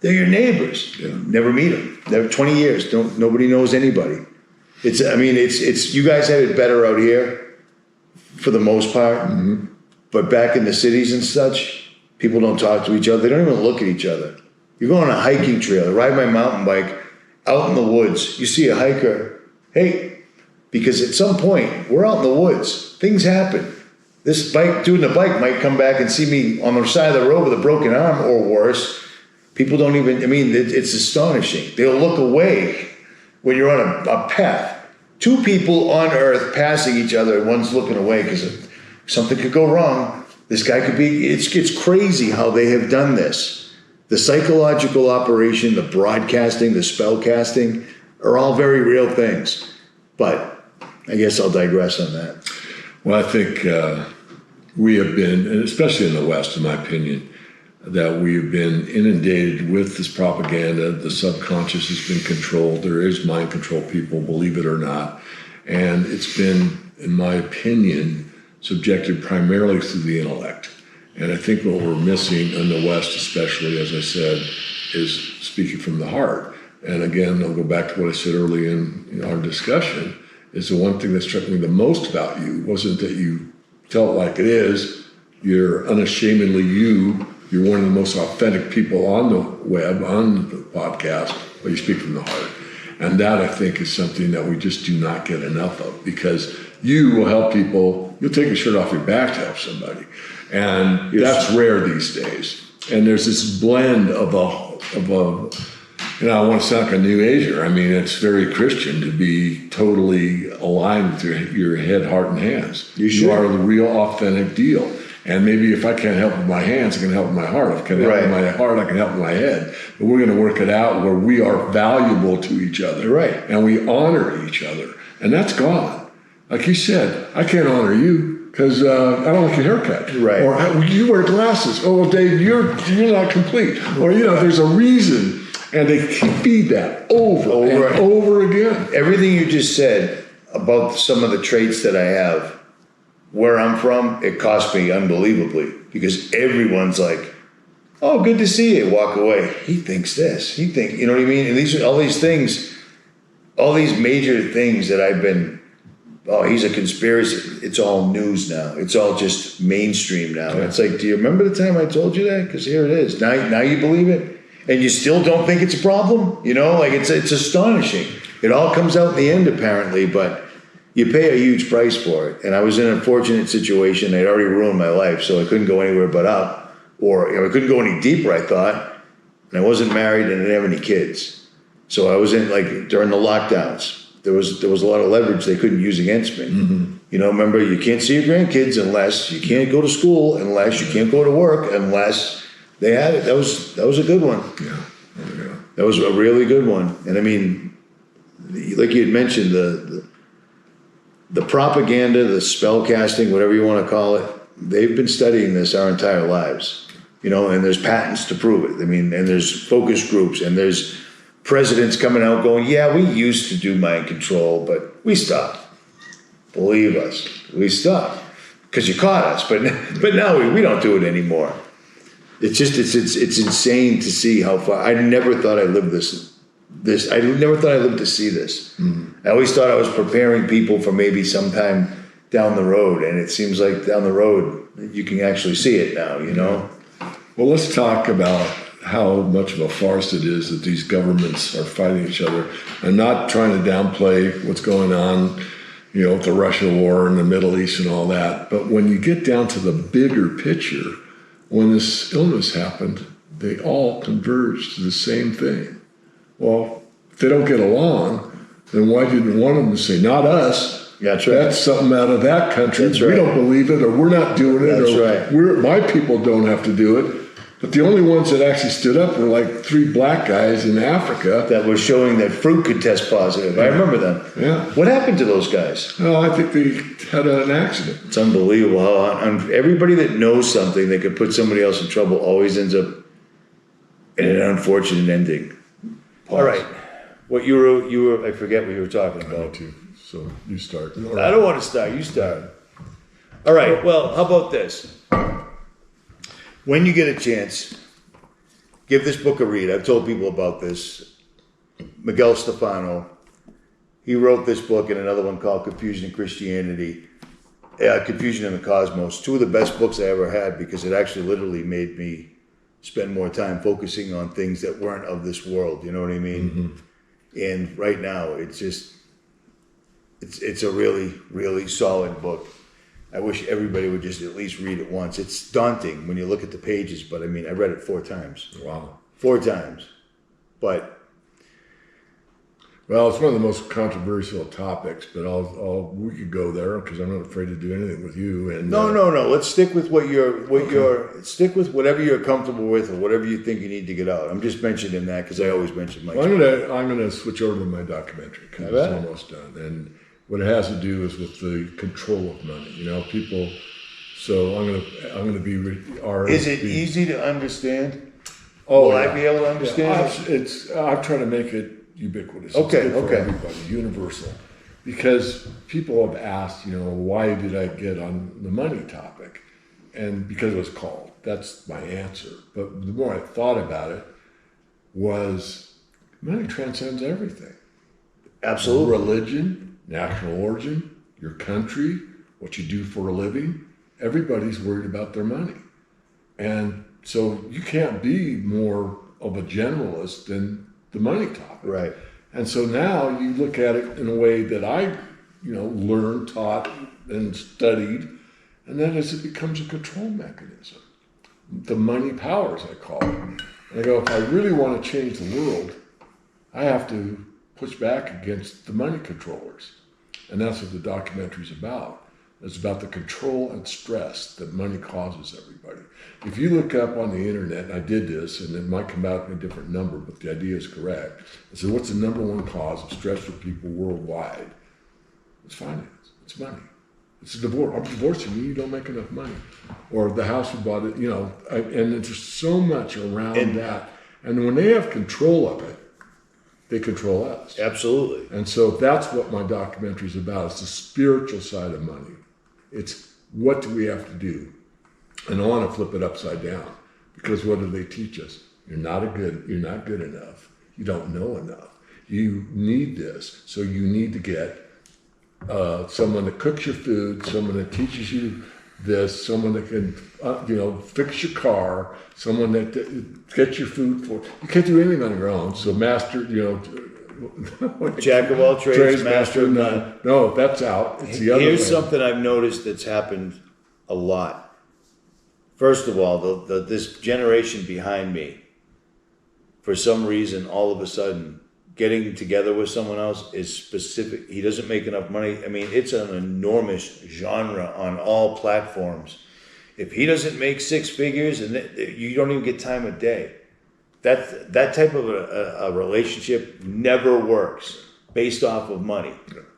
They're your neighbors. Yeah. Never meet them. They're 20 years. Nobody knows anybody. It's you guys have it better out here for the most part. Mm-hmm. But back in the cities and such, people don't talk to each other. They don't even look at each other. You go on a hiking trail, ride my mountain bike out in the woods. You see a hiker. Hey, because at some point, we're out in the woods. Things happen. This bike, doing the bike might come back and see me on the side of the road with a broken arm or worse. People don't even, it's astonishing. They'll look away when you're on a path. 2 people on earth passing each other, and one's looking away because something could go wrong. This guy could be, it's crazy how they have done this. The psychological operation, the broadcasting, the spell casting are all very real things. But I guess I'll digress on that. Well, I think we have been, and especially in the West, in my opinion, that we've been inundated with this propaganda. The subconscious has been controlled. There is mind control, people, believe it or not. And it's been, in my opinion, subjected primarily through the intellect. And I think what we're missing in the West, especially, as I said, is speaking from the heart. And again, I'll go back to what I said early in our discussion, is the one thing that struck me the most about you wasn't that you tell it like it is. You're unashamedly you. You're one of the most authentic people on the web, on the podcast, but you speak from the heart. And that, I think, is something that we just do not get enough of, because you will help people. You'll take a shirt off your back to help somebody. And that's rare these days. And there's this blend of I want to sound like a new ager. It's very Christian to be totally aligned with your head, heart, and hands. You are the real, authentic deal. And maybe if I can't help with my hands, I can help with my heart. If I can help with my heart, I can help with my head. But we're going to work it out where we are valuable to each other. Right. And we honor each other. And that's gone. Like you said, I can't honor you because I don't like your haircut. Right. Or you wear glasses. Oh, well, Dave, you're not complete. Or, there's a reason. And they feed that over and over again. Everything you just said about some of the traits that I have, where I'm from, it cost me unbelievably, because everyone's like, oh, good to see you, walk away. He thinks this, you know what I mean? And these are all these things, all these major things that I've been, oh, he's a conspiracy. It's all news now. It's all just mainstream now. Yeah. It's like, do you remember the time I told you that? Because here it is. Now you believe it? And you still don't think it's a problem? It's astonishing. It all comes out in the end, apparently, but you pay a huge price for it. And I was in an unfortunate situation. They'd already ruined my life, so I couldn't go anywhere but up. Or I couldn't go any deeper, I thought. And I wasn't married and I didn't have any kids. So I was in, during the lockdowns, there was a lot of leverage they couldn't use against me. Mm-hmm. Remember, you can't see your grandkids unless, you can't go to school unless, you can't go to work unless they had it. That was a good one. Yeah. That was a really good one. And like you had mentioned, the propaganda, the spell casting, whatever you want to call it, they've been studying this our entire lives. And there's patents to prove it. And there's focus groups, and there's presidents coming out going, yeah, we used to do mind control, but we stopped. Believe us, we stopped. Because you caught us, but now we don't do it anymore. It's insane to see how far. I never thought I'd live I never thought I'd live to see this. Mm-hmm. I always thought I was preparing people for maybe sometime down the road, and it seems like down the road you can actually see it now. Well, let's talk about how much of a farce it is that these governments are fighting each other. I'm not trying to downplay what's going on, with the Russia war and the Middle East and all that. But when you get down to the bigger picture, when this illness happened, they all converged to the same thing. Well, if they don't get along, then why didn't one of them say, not us? That's right. That's something out of that country. That's We right. don't believe it, or we're not doing it, That's or right. my people don't have to do it. But the only ones that actually stood up were like 3 black guys in Africa. That was showing that fruit could test positive. I remember them. Yeah. What happened to those guys? Oh, I think they had an accident. It's unbelievable how everybody that knows something that could put somebody else in trouble always ends up in an unfortunate ending. All right. What you were, I forget what you were talking about. Too. So you start. I don't want to start. You start. All right. Well, how about this? When you get a chance, give this book a read. I've told people about this. 𝗵𝗿𝗆, he wrote this book and another one called Confusion in Christianity, Confusion in the Cosmos. 2 of the best books I ever had, because it actually literally made me spend more time focusing on things that weren't of this world. You know what I mean? Mm-hmm. And right now, it's a really, really solid book. I wish everybody would just at least read it once. It's daunting when you look at the pages, but I mean, I read it 4 times. Wow. 4 times. But well, it's one of the most controversial topics, but we could go there because I'm not afraid to do anything with you. And no. Let's stick with stick with whatever you're comfortable with, or whatever you think you need to get out. I'm just mentioning that because I always mention my. Well, I'm gonna switch over to my documentary because it's almost done, and what it has to do is with the control of money. People. So I'm gonna be. Is it easy to understand? Oh, will I be able to understand? Yeah, I'm trying to make it ubiquitous. Okay, it's good for okay. everybody, universal. Because people have asked, why did I get on the money topic? And because it was called. That's my answer. But the more I thought about it, was money transcends everything. Absolutely. Religion, national origin, your country, what you do for a living. Everybody's worried about their money. And so you can't be more of a generalist than the money topic. Right. And so now you look at it in a way that I, learned, taught, and studied, and that is it becomes a control mechanism. The money powers, I call it. And I go, if I really want to change the world, I have to push back against the money controllers. And that's what the documentary's about. It's about the control and stress that money causes everybody. If you look up on the internet, and I did this, and it might come out in a different number, but the idea is correct. I said, what's the number 1 cause of stress for people worldwide? It's finance. It's money. It's a divorce. I'm divorcing you. You don't make enough money. Or the house we bought, and there's so much around that. And when they have control of it, they control us. Absolutely. And so that's what my documentary is about. It's the spiritual side of money. It's what do we have to do? And I want to flip it upside down, because what do they teach us? You're not good enough. You don't know enough. You need this. So you need to get someone that cooks your food, someone that teaches you this, someone that can, fix your car, someone that gets your food for. You can't do anything on your own. So master, Jack of all trades, master of none. No, that's out. It's the other Here's way. something I've noticed that's happened a lot. First of all, this generation behind me, for some reason, all of a sudden, getting together with someone else is specific. He doesn't make enough money. I mean, it's an enormous genre on all platforms. If he doesn't make 6 figures, and you don't even get time of day. That type of a relationship never works based off of money.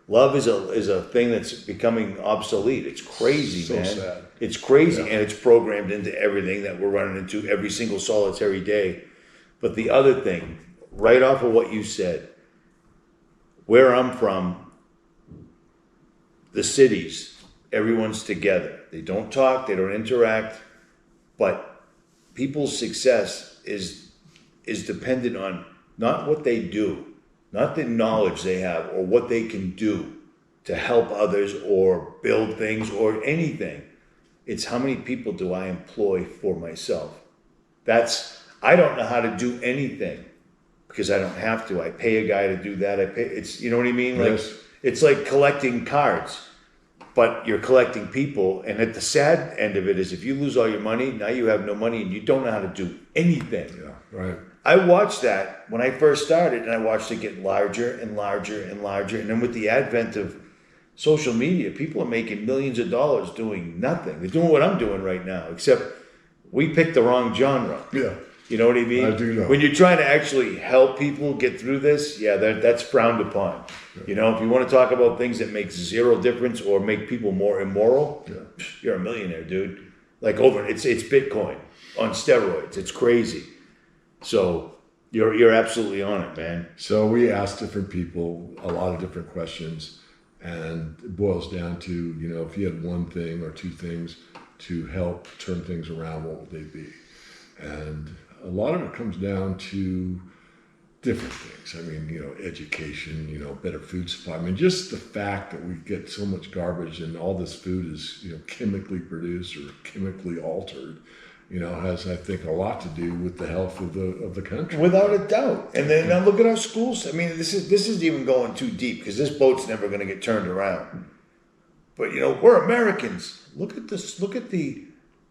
Love is a thing that's becoming obsolete. It's crazy, So man. sad. It's crazy, and it's programmed into everything that we're running into every single solitary day. But the other thing, right off of what you said, where I'm from, the cities, everyone's together. They don't talk, they don't interact, but people's success is dependent on not what they do, not the knowledge they have or what they can do to help others or build things or anything. It's how many people do I employ for myself. I don't know how to do anything because I don't have to. I pay a guy to do that. You know what I mean? Like, Yes. It's like collecting cards, but you're collecting people. And at the sad end of it is if you lose all your money, now you have no money and you don't know how to do anything. Yeah, right. I watched that when I first started, and I watched it get larger and larger and larger. And then with the advent of social media, people are making millions of dollars doing nothing. They're doing what I'm doing right now, except we picked the wrong genre. Yeah. You know what I mean? I do know. When you're trying to actually help people get through this, yeah, that's frowned upon. Yeah. You know, if you want to talk about things that make zero difference or make people more immoral, you're a millionaire, dude. Like it's Bitcoin on steroids. It's crazy. So you're absolutely on it, man. So we asked different people a lot of different questions, and it boils down to, you know, if you had one thing or two things to help turn things around, what would they be? And a lot of it comes down to different things. I mean, you know, education, you know, better food supply. I mean, just the fact that we get so much garbage and all this food is, you know, chemically produced or chemically altered, you know, has, I think, a lot to do with the health of the country. Without a doubt. And then now look at our schools. I mean, this isn't even going too deep because this boat's never going to get turned around. But, you know, we're Americans. Look at this. Look at the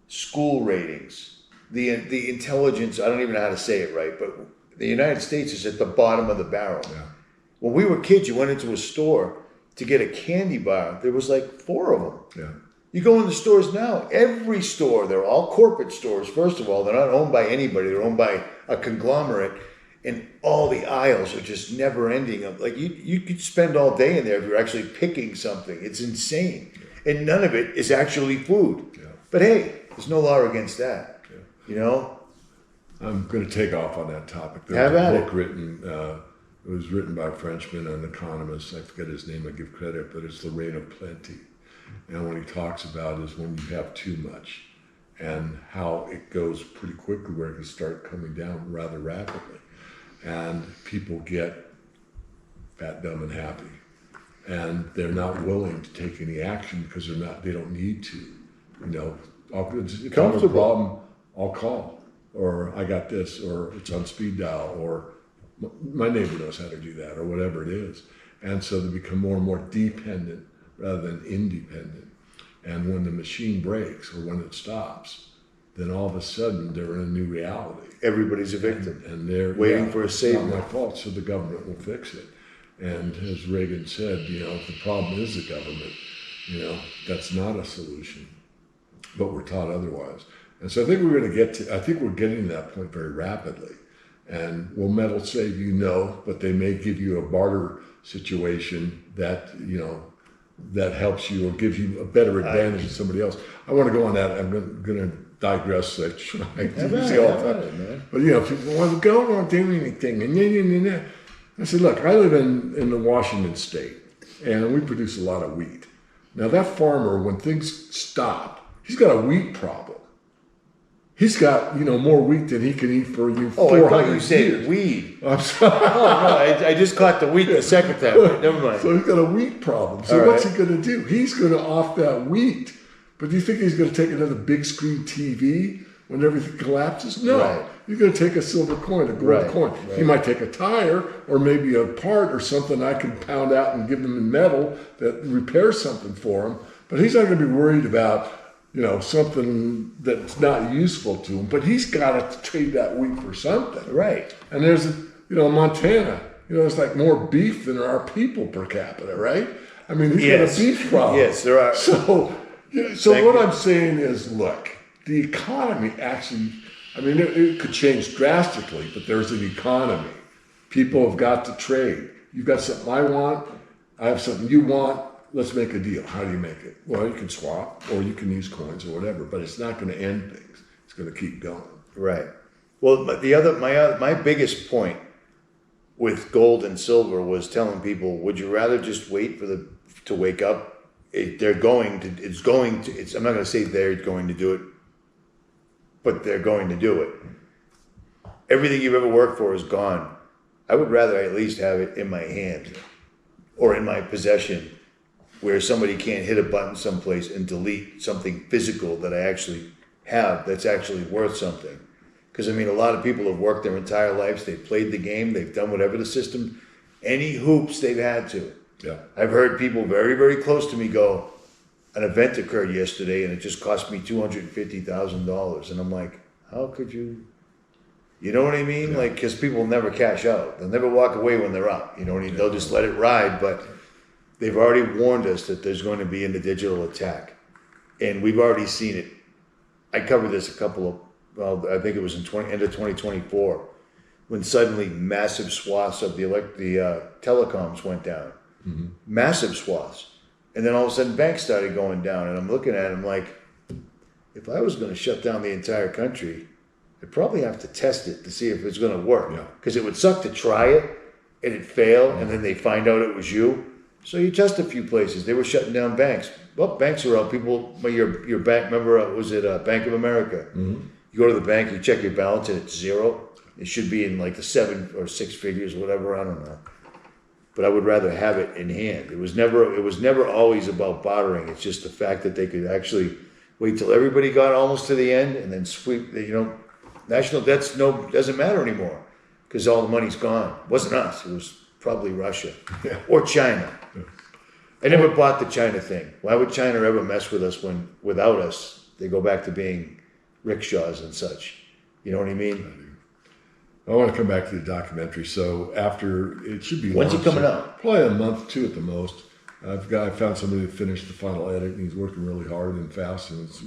school ratings. The intelligence, I don't even know how to say it right, but the United States is at the bottom of the barrel. Yeah. When we were kids, you went into a store to get a candy bar. There was like 4 of them. Yeah. You go in the stores now, every store, they're all corporate stores, first of all. They're not owned by anybody. They're owned by a conglomerate. And all the aisles are just never ending. Like you could spend all day in there if you're actually picking something. It's insane. Yeah. And none of it is actually food. Yeah. But hey, there's no law against that. Yeah. You know? I'm going to take off on that topic. Have There's at a book it. written, it was written by a Frenchman, an economist. I forget his name, I give credit, but it's 𝗲𝗵𝗿𝗍𝗆. And what he talks about is when you have too much and how it goes pretty quickly where it can start coming down rather rapidly. And people get fat, dumb, and happy. And they're not willing to take any action because they don't need to. You know, if I have a problem, I'll call. Or I got this, or it's on speed dial, or my neighbor knows how to do that, or whatever it is. And so they become more and more dependent rather than independent. And when the machine breaks or when it stops, then all of a sudden they're in a new reality. Everybody's a victim. And they're waiting for a savior. It's not my fault, so the government will fix it. And as Reagan said, you know, if the problem is the government, you know, that's not a solution. But we're taught otherwise. And so I think we're getting to that point very rapidly. And will metal save you? No, but they may give you a barter situation that, you know, that helps you or gives you a better advantage than somebody else. I want to go on that. I'm going to digress. I do all the time. But, you know, people want to go, don't do anything. And I said, look, I live in the Washington state, and we produce a lot of wheat. Now, that farmer, when things stop, he's got a wheat problem. He's got, you know, more wheat than he can eat for you 400 I thought you said years. weed. I'm sorry. No, I just caught the wheat the second time. Never mind. So he's got a wheat problem. So what's he going to do? He's going to off that wheat. But do you think he's going to take another big screen TV when everything collapses? No. Right. He's going to take a silver coin, a gold coin. Right. He might take a tire or maybe a part or something I can pound out and give him in metal that repairs something for him. But he's not going to be worried about, you know, something that's not useful to him, but he's got to trade that wheat for something. Right. And there's, you know, Montana, you know, it's like more beef than there are people per capita, right? I mean, he's got a beef problem. Yes, there are. So what I'm saying is, look, the economy actually, I mean, it could change drastically, but there's an economy. People have got to trade. You've got something I want, I have something you want. Let's make a deal. How do you make it? Well, you can swap, or you can use coins, or whatever. But it's not going to end things. It's going to keep going. Right. Well, my biggest point with gold and silver was telling people: would you rather just wait to wake up? I'm not going to say they're going to do it, but they're going to do it. Everything you've ever worked for is gone. I would rather at least have it in my hand or in my possession, where somebody can't hit a button someplace and delete something physical that I actually have that's actually worth something. Because, I mean, a lot of people have worked their entire lives. They've played the game. They've done whatever the system, any hoops they've had to. Yeah. I've heard people very, very close to me go, an event occurred yesterday and it just cost me $250,000. And I'm like, how could you? You know what I mean? Like, because people never cash out. They'll never walk away when they're up. You know what I mean? They'll just let it ride. But they've already warned us that there's going to be a digital attack. And we've already seen it. I covered this I think it was in end of 2024, when suddenly massive swaths of the telecoms went down. Mm-hmm. Massive swaths. And then all of a sudden banks started going down. And I'm looking at them like, if I was going to shut down the entire country, I'd probably have to test it to see if it's going to work. Because it would suck to try it and it fail, and then they find out it was you. So you test a few places. They were shutting down banks. Well, banks are out. People, your bank, remember, was it Bank of America? Mm-hmm. You go to the bank, you check your balance, and it's zero. It should be in like the 7 or 6 figures, whatever. I don't know. But I would rather have it in hand. It was never always about bartering. It's just the fact that they could actually wait till everybody got almost to the end and then sweep. National debts doesn't matter anymore because all the money's gone. It wasn't us. It was probably Russia or China. I never bought the China thing. Why would China ever mess with us when without us they go back to being rickshaws and such? You know what I mean? I want to come back to the documentary. So after it should be when's it coming out? Probably a month, 2 at the most. I found somebody to finish the final edit, and he's working really hard and fast, and it's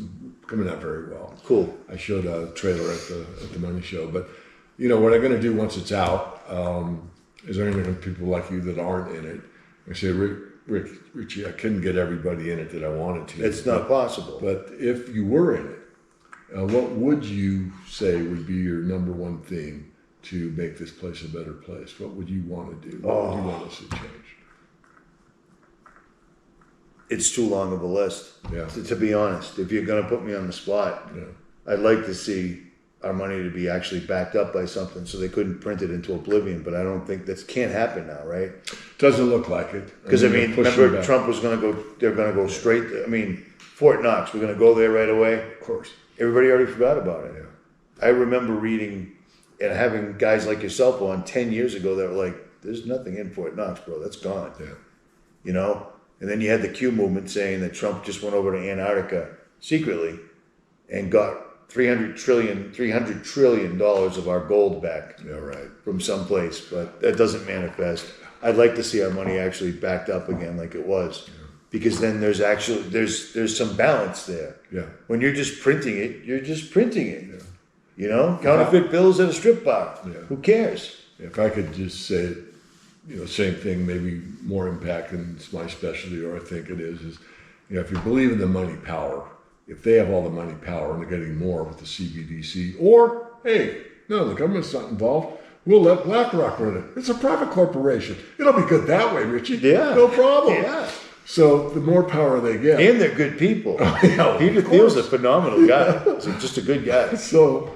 coming out very well. Cool. I showed a trailer at the Money Show, but what I'm going to do once it's out is there any people like you that aren't in it? I say, Richie, I couldn't get everybody in it that I wanted to. It's not possible. But if you were in it, what would you say would be your number one thing to make this place a better place? What would you want to do? What would you want us to change? It's too long of a list. Yeah. To be honest, if you're going to put me on the spot, I'd like to see our money to be actually backed up by something so they couldn't print it into oblivion. But I don't think that can't happen now, right? Doesn't look like it. Because remember Trump was going to go. They're going to go straight. Fort Knox. We're going to go there right away. Of course. Everybody already forgot about it. Yeah. I remember reading and having guys like yourself on 10 years ago that were like, "There's nothing in Fort Knox, bro. That's gone." Yeah. And then you had the Q movement saying that Trump just went over to Antarctica secretly and got $300 trillion of our gold back. Yeah, right. From someplace, but that doesn't manifest. I'd like to see our money actually backed up again like it was. Because then there's some balance there. Yeah. When you're just printing it, you're just printing it. Yeah. Counterfeit bills at a strip bar. Yeah. Who cares? If I could just say it, same thing, maybe more impact, and it's my specialty, or I think it is if you believe in the money power, if they have all the money power and they're getting more with the CBDC, or, hey, no, the government's not involved, we'll let BlackRock run it. It's a private corporation. It'll be good that way, Richie. Yeah. No problem. Yeah. So the more power they get. And they're good people. Peter Thiel's a phenomenal guy. He's just a good guy. So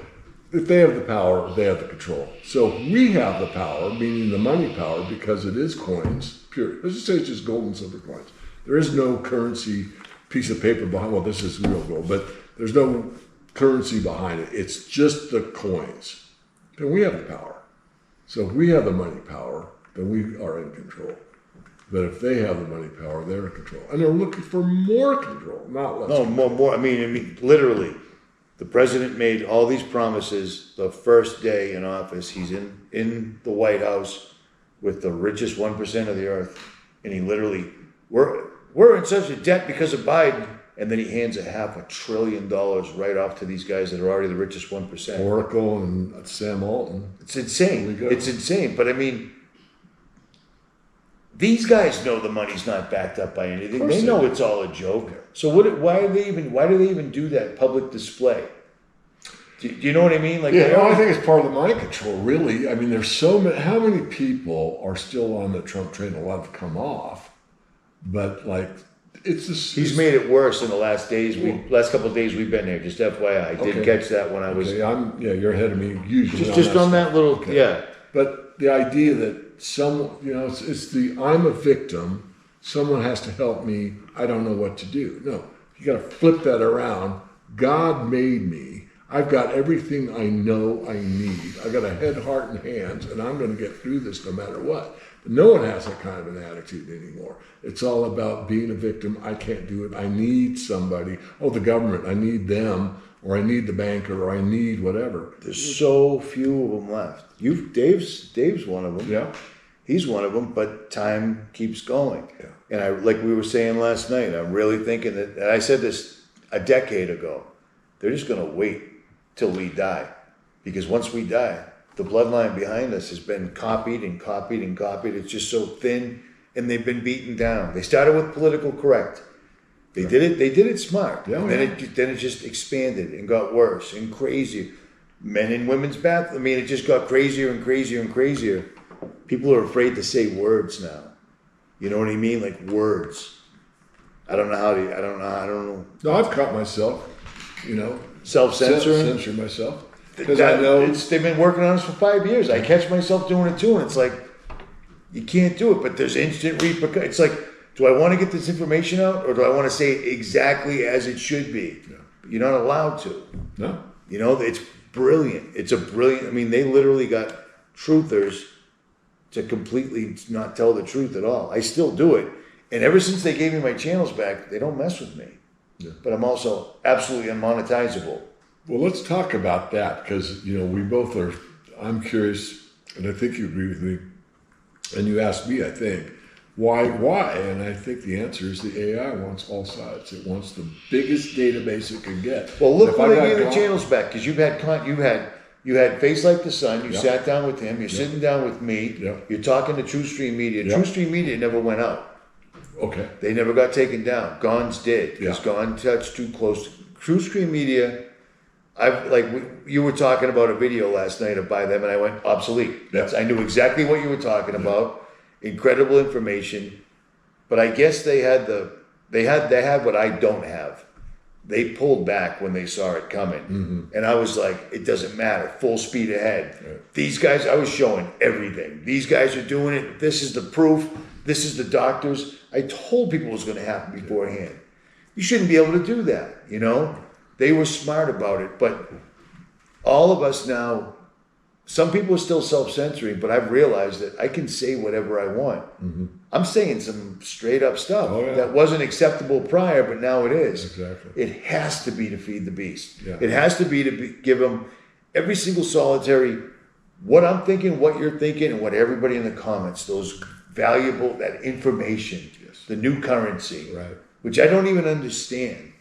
if they have the power, they have the control. So we have the power, meaning the money power, because it is coins, period. Let's just say it's just gold and silver coins. There is no currency piece of paper behind, well, this is real gold, but there's no currency behind it. It's just the coins. Then we have the power. So if we have the money power, then we are in control. But if they have the money power, they're in control. And they're looking for more control, not less. No, more. I mean, literally. The president made all these promises the first day in office. He's in the White House with the richest 1% of the earth. And he literally, we're in such a debt because of Biden. And then he hands $500 billion right off to these guys that are already the richest 1%. Oracle and Sam Altman. It's insane. It's insane. But these guys know the money's not backed up by anything. They know it's all a joke. So why do they even do that public display? Do you know what I mean? I think it's part of the mind control, really. I mean, there's so many. How many people are still on the Trump train? A lot have come off, but it's just. He's made it worse in the last couple of days we've been there. Just FYI, I did catch that when I was. You're ahead of me. Usually, just on that little. But the idea that it's the I'm a victim. Someone has to help me. I don't know what to do. No, you got to flip that around. God made me. I've got everything I know I need. I've got a head, heart, and hands, and I'm going to get through this no matter what. No one has that kind of an attitude anymore. It's all about being a victim. I can't do it. I need somebody. Oh, the government. I need them, or I need the banker, or I need whatever. There's so few of them left. Dave's one of them. Yeah. He's one of them, but time keeps going. Yeah. And I, like we were saying last night, I'm really thinking that, and I said this a decade ago, they're just going to wait till we die. Because once we die, the bloodline behind us has been copied and copied and copied. It's just so thin, and they've been beaten down. They started with political correct. They did it smart. Yeah, and then it just expanded and got worse and crazier. Men and women's bath. I mean, it just got crazier and crazier and crazier. People are afraid to say words now. You know what I mean? Like words. I don't know. No, I've caught myself, Self-censoring. Censor myself. Because I know they've been working on this for 5 years. I catch myself doing it too, and it's like, you can't do it, but there's instant repercussions. It's like, do I want to get this information out, or do I want to say it exactly as it should be? Yeah. You're not allowed to. No. It's brilliant. I mean, they literally got truthers to completely not tell the truth at all. I still do it. And ever since they gave me my channels back, they don't mess with me. Yeah. But I'm also absolutely unmonetizable. Well, let's talk about that, because, we both are, I'm curious, and I think you agree with me, and you asked me, I think, why? And I think the answer is the AI wants all sides. It wants the biggest database it can get. Well, look when they gave the channels back, because you had Face Like the Sun, you sat down with him, you're sitting down with me, you're talking to True Stream Media. True Stream Media never went out. Okay. They never got taken down. Gone's did, because Yeah. Gone touched too close. True Stream Media, you were talking about a video last night of by them, and I went obsolete. Yeah. I knew exactly what you were talking about. Incredible information, but I guess they had what I don't have. They pulled back when they saw it coming, and I was like, it doesn't matter. Full speed ahead. Right. These guys, I was showing everything. These guys are doing it. This is the proof. This is the doctors. I told people it was going to happen beforehand. You shouldn't be able to do that. They were smart about it, but all of us now, some people are still self-censoring, but I've realized that I can say whatever I want. I'm saying some straight up stuff that wasn't acceptable prior, but now it is. Exactly. It has to be to feed the beast. Yeah. It has to be to give them every single solitary, what I'm thinking, what you're thinking, and what everybody in the comments, those valuable, that information, the new currency, Right. which I don't even understand.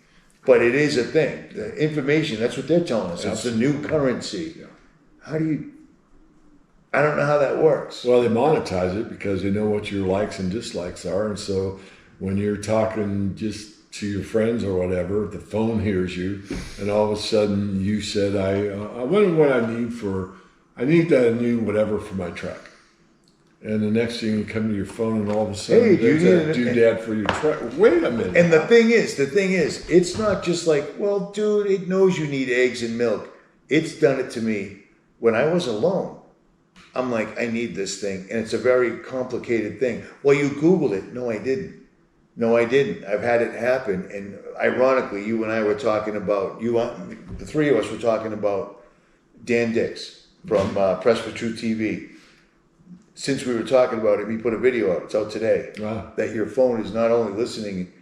But it is a thing. The information, that's what they're telling us. Absolutely. It's the new currency. Yeah. I don't know how that works. Well, they monetize it because they know what your likes and dislikes are. And so when you're talking just to your friends or whatever, the phone hears you, and all of a sudden you said, I wonder what I need that new whatever for my truck. And the next thing you come to your phone, and all of a sudden, Hey, there's that doodad for your truck. Wait a minute. And the thing is, it's not just like, well, dude, it knows you need eggs and milk. It's done it to me when I was alone. I'm like, I need this thing. And it's a very complicated thing. Well, you Googled it. No, I didn't. I've had it happen. And ironically, you and I were talking about, the three of us were talking about Dan Dix from Press for True TV. Since we were talking about it, he put a video out. It's out today. Wow. That your phone is not only listening,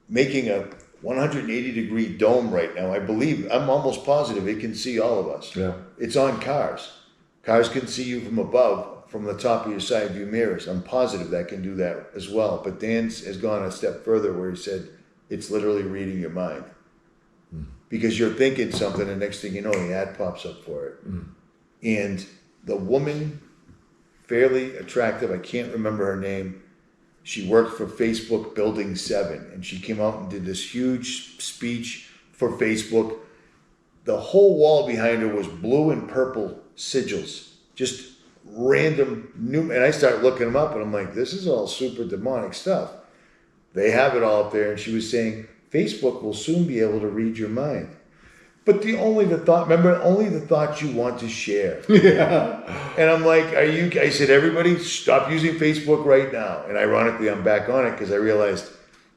making a 180-degree dome right now. I'm almost positive it can see all of us. Yeah. It's on cars. Cars can see you from above, from the top of your side view mirrors. I'm positive that can do that as well. But Dan's has gone a step further where he said it's literally reading your mind. Because you're thinking something, and next thing you know, the ad pops up for it. And the woman, fairly attractive, I can't remember her name. She worked for Facebook Building 7, and she came out and did this huge speech for Facebook. The whole wall behind her was blue and purple sigils, just random new. And I started looking them up, and I'm like, this is all super demonic stuff. They have it all up there, and she was saying, Facebook will soon be able to read your mind. But only the thoughts you want to share. Yeah. And I'm like, I said, everybody stop using Facebook right now. And ironically, I'm back on it because I realized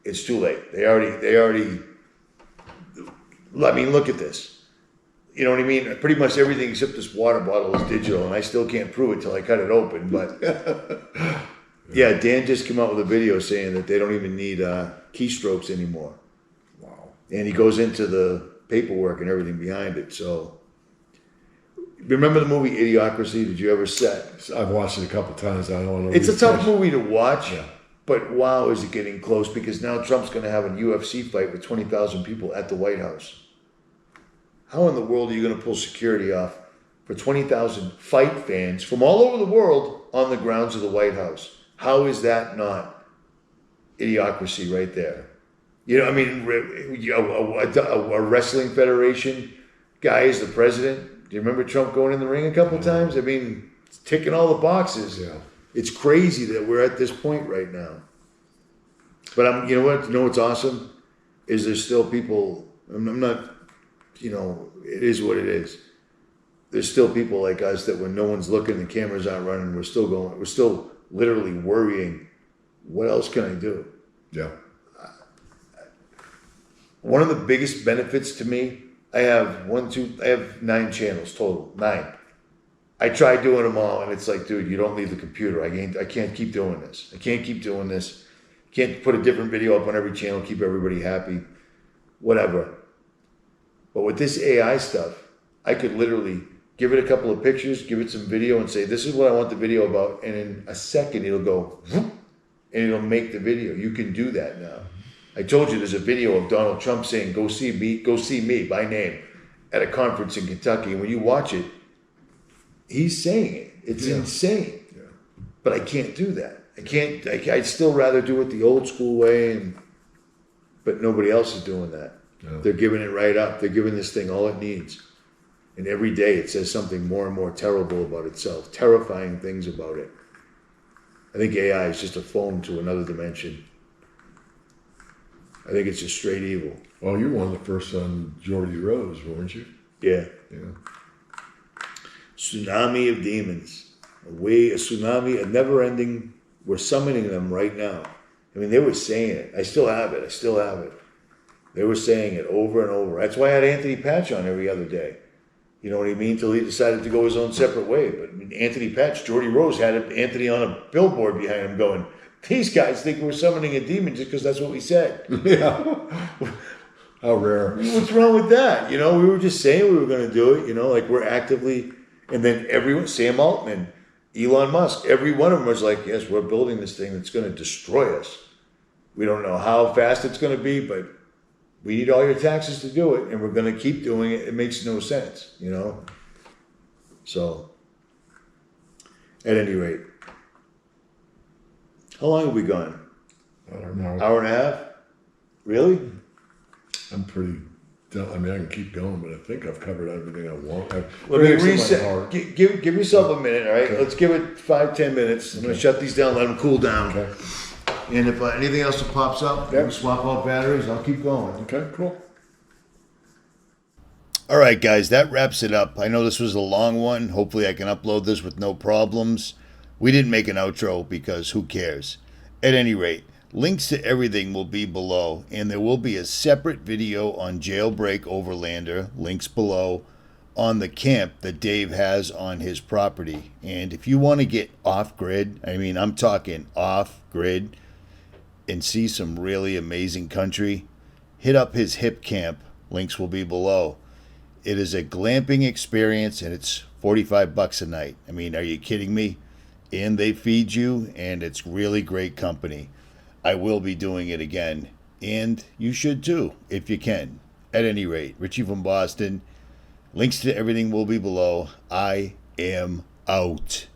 it's too late. They already, I mean, look at this. You know what I mean? Pretty much everything except this water bottle is digital, and I still can't prove it till I cut it open. But yeah, Dan just came out with a video saying that they don't even need keystrokes anymore. Wow. And he goes into the paperwork and everything behind it. So, remember the movie Idiocracy? Did you ever set? I've watched it a couple times. I don't know. It's a tough movie to watch. Yeah. But wow, is it getting close? Because now Trump's going to have a UFC fight with 20,000 people at the White House. How in the world are you going to pull security off for 20,000 fight fans from all over the world on the grounds of the White House? How is that not idiocracy right there? You know, I mean, a wrestling federation guy is the president. Do you remember Trump going in the ring a couple times? I mean, it's ticking all the boxes. Yeah. It's crazy that we're at this point right now. But you know what? You know what's awesome? Is there's still people, I'm not, you know, it is what it is. There's still people like us that when no one's looking, the cameras aren't running, we're still literally worrying, what else can I do? Yeah. One of the biggest benefits to me, I have 9 channels total, 9. I tried doing them all, and it's like, dude, you don't leave the computer. I can't keep doing this. I can't keep doing this. Can't put a different video up on every channel, keep everybody happy, whatever. But with this AI stuff, I could literally give it a couple of pictures, give it some video, and say, this is what I want the video about, and in a second, it'll go, whoop, and it'll make the video. You can do that now. I told you there's a video of Donald Trump saying, go see me by name at a conference in Kentucky. And when you watch it, he's saying it. It's insane. Yeah. But I can't do that. I'd still rather do it the old school way, but nobody else is doing that. No. They're giving it right up. They're giving this thing all it needs. And every day it says something more and more terrible about itself, terrifying things about it. I think AI is just a phone to another dimension. I think it's just straight evil. Well, you were one of the first on Geordie Rose, weren't you? Yeah. Yeah. Tsunami of demons. A tsunami, a never-ending, we're summoning them right now. I mean, they were saying it. I still have it. They were saying it over and over. That's why I had Anthony Patch on every other day. You know what I mean? Till he decided to go his own separate way. But I mean, Anthony Patch, Geordie Rose had Anthony on a billboard behind him going, these guys think we're summoning a demon just because that's what we said. Yeah. How rare. What's wrong with that? You know, we were just saying we were going to do it, you know, like we're actively, and then everyone, Sam Altman, Elon Musk, every one of them was like, yes, we're building this thing that's going to destroy us. We don't know how fast it's going to be, but we need all your taxes to do it, and we're going to keep doing it. It makes no sense, you know? So, at any rate, how long have we gone? I don't know. Hour and a half? Really? I'm pretty done. I mean, I can keep going, but I think I've covered everything I want. Let me reset. Give yourself a minute, all right? Okay. Let's give it 5-10 minutes. I'm going to shut these down, let them cool down. Okay. And if anything else that pops up, we'll swap out batteries. I'll keep going. Okay, cool. All right, guys, that wraps it up. I know this was a long one. Hopefully I can upload this with no problems. We didn't make an outro because who cares? At any rate, links to everything will be below, and there will be a separate video on Jailbreak Overlander, links below, on the camp that Dave has on his property. And if you want to get off-grid, I mean, I'm talking off-grid, and see some really amazing country, hit up his hip camp. Links will be below. It is a glamping experience, and it's $45 a night. I mean, are you kidding me? And they feed you, and it's really great company. I will be doing it again, and you should too, if you can. At any rate, Richie from Boston. Links to everything will be below. I am out.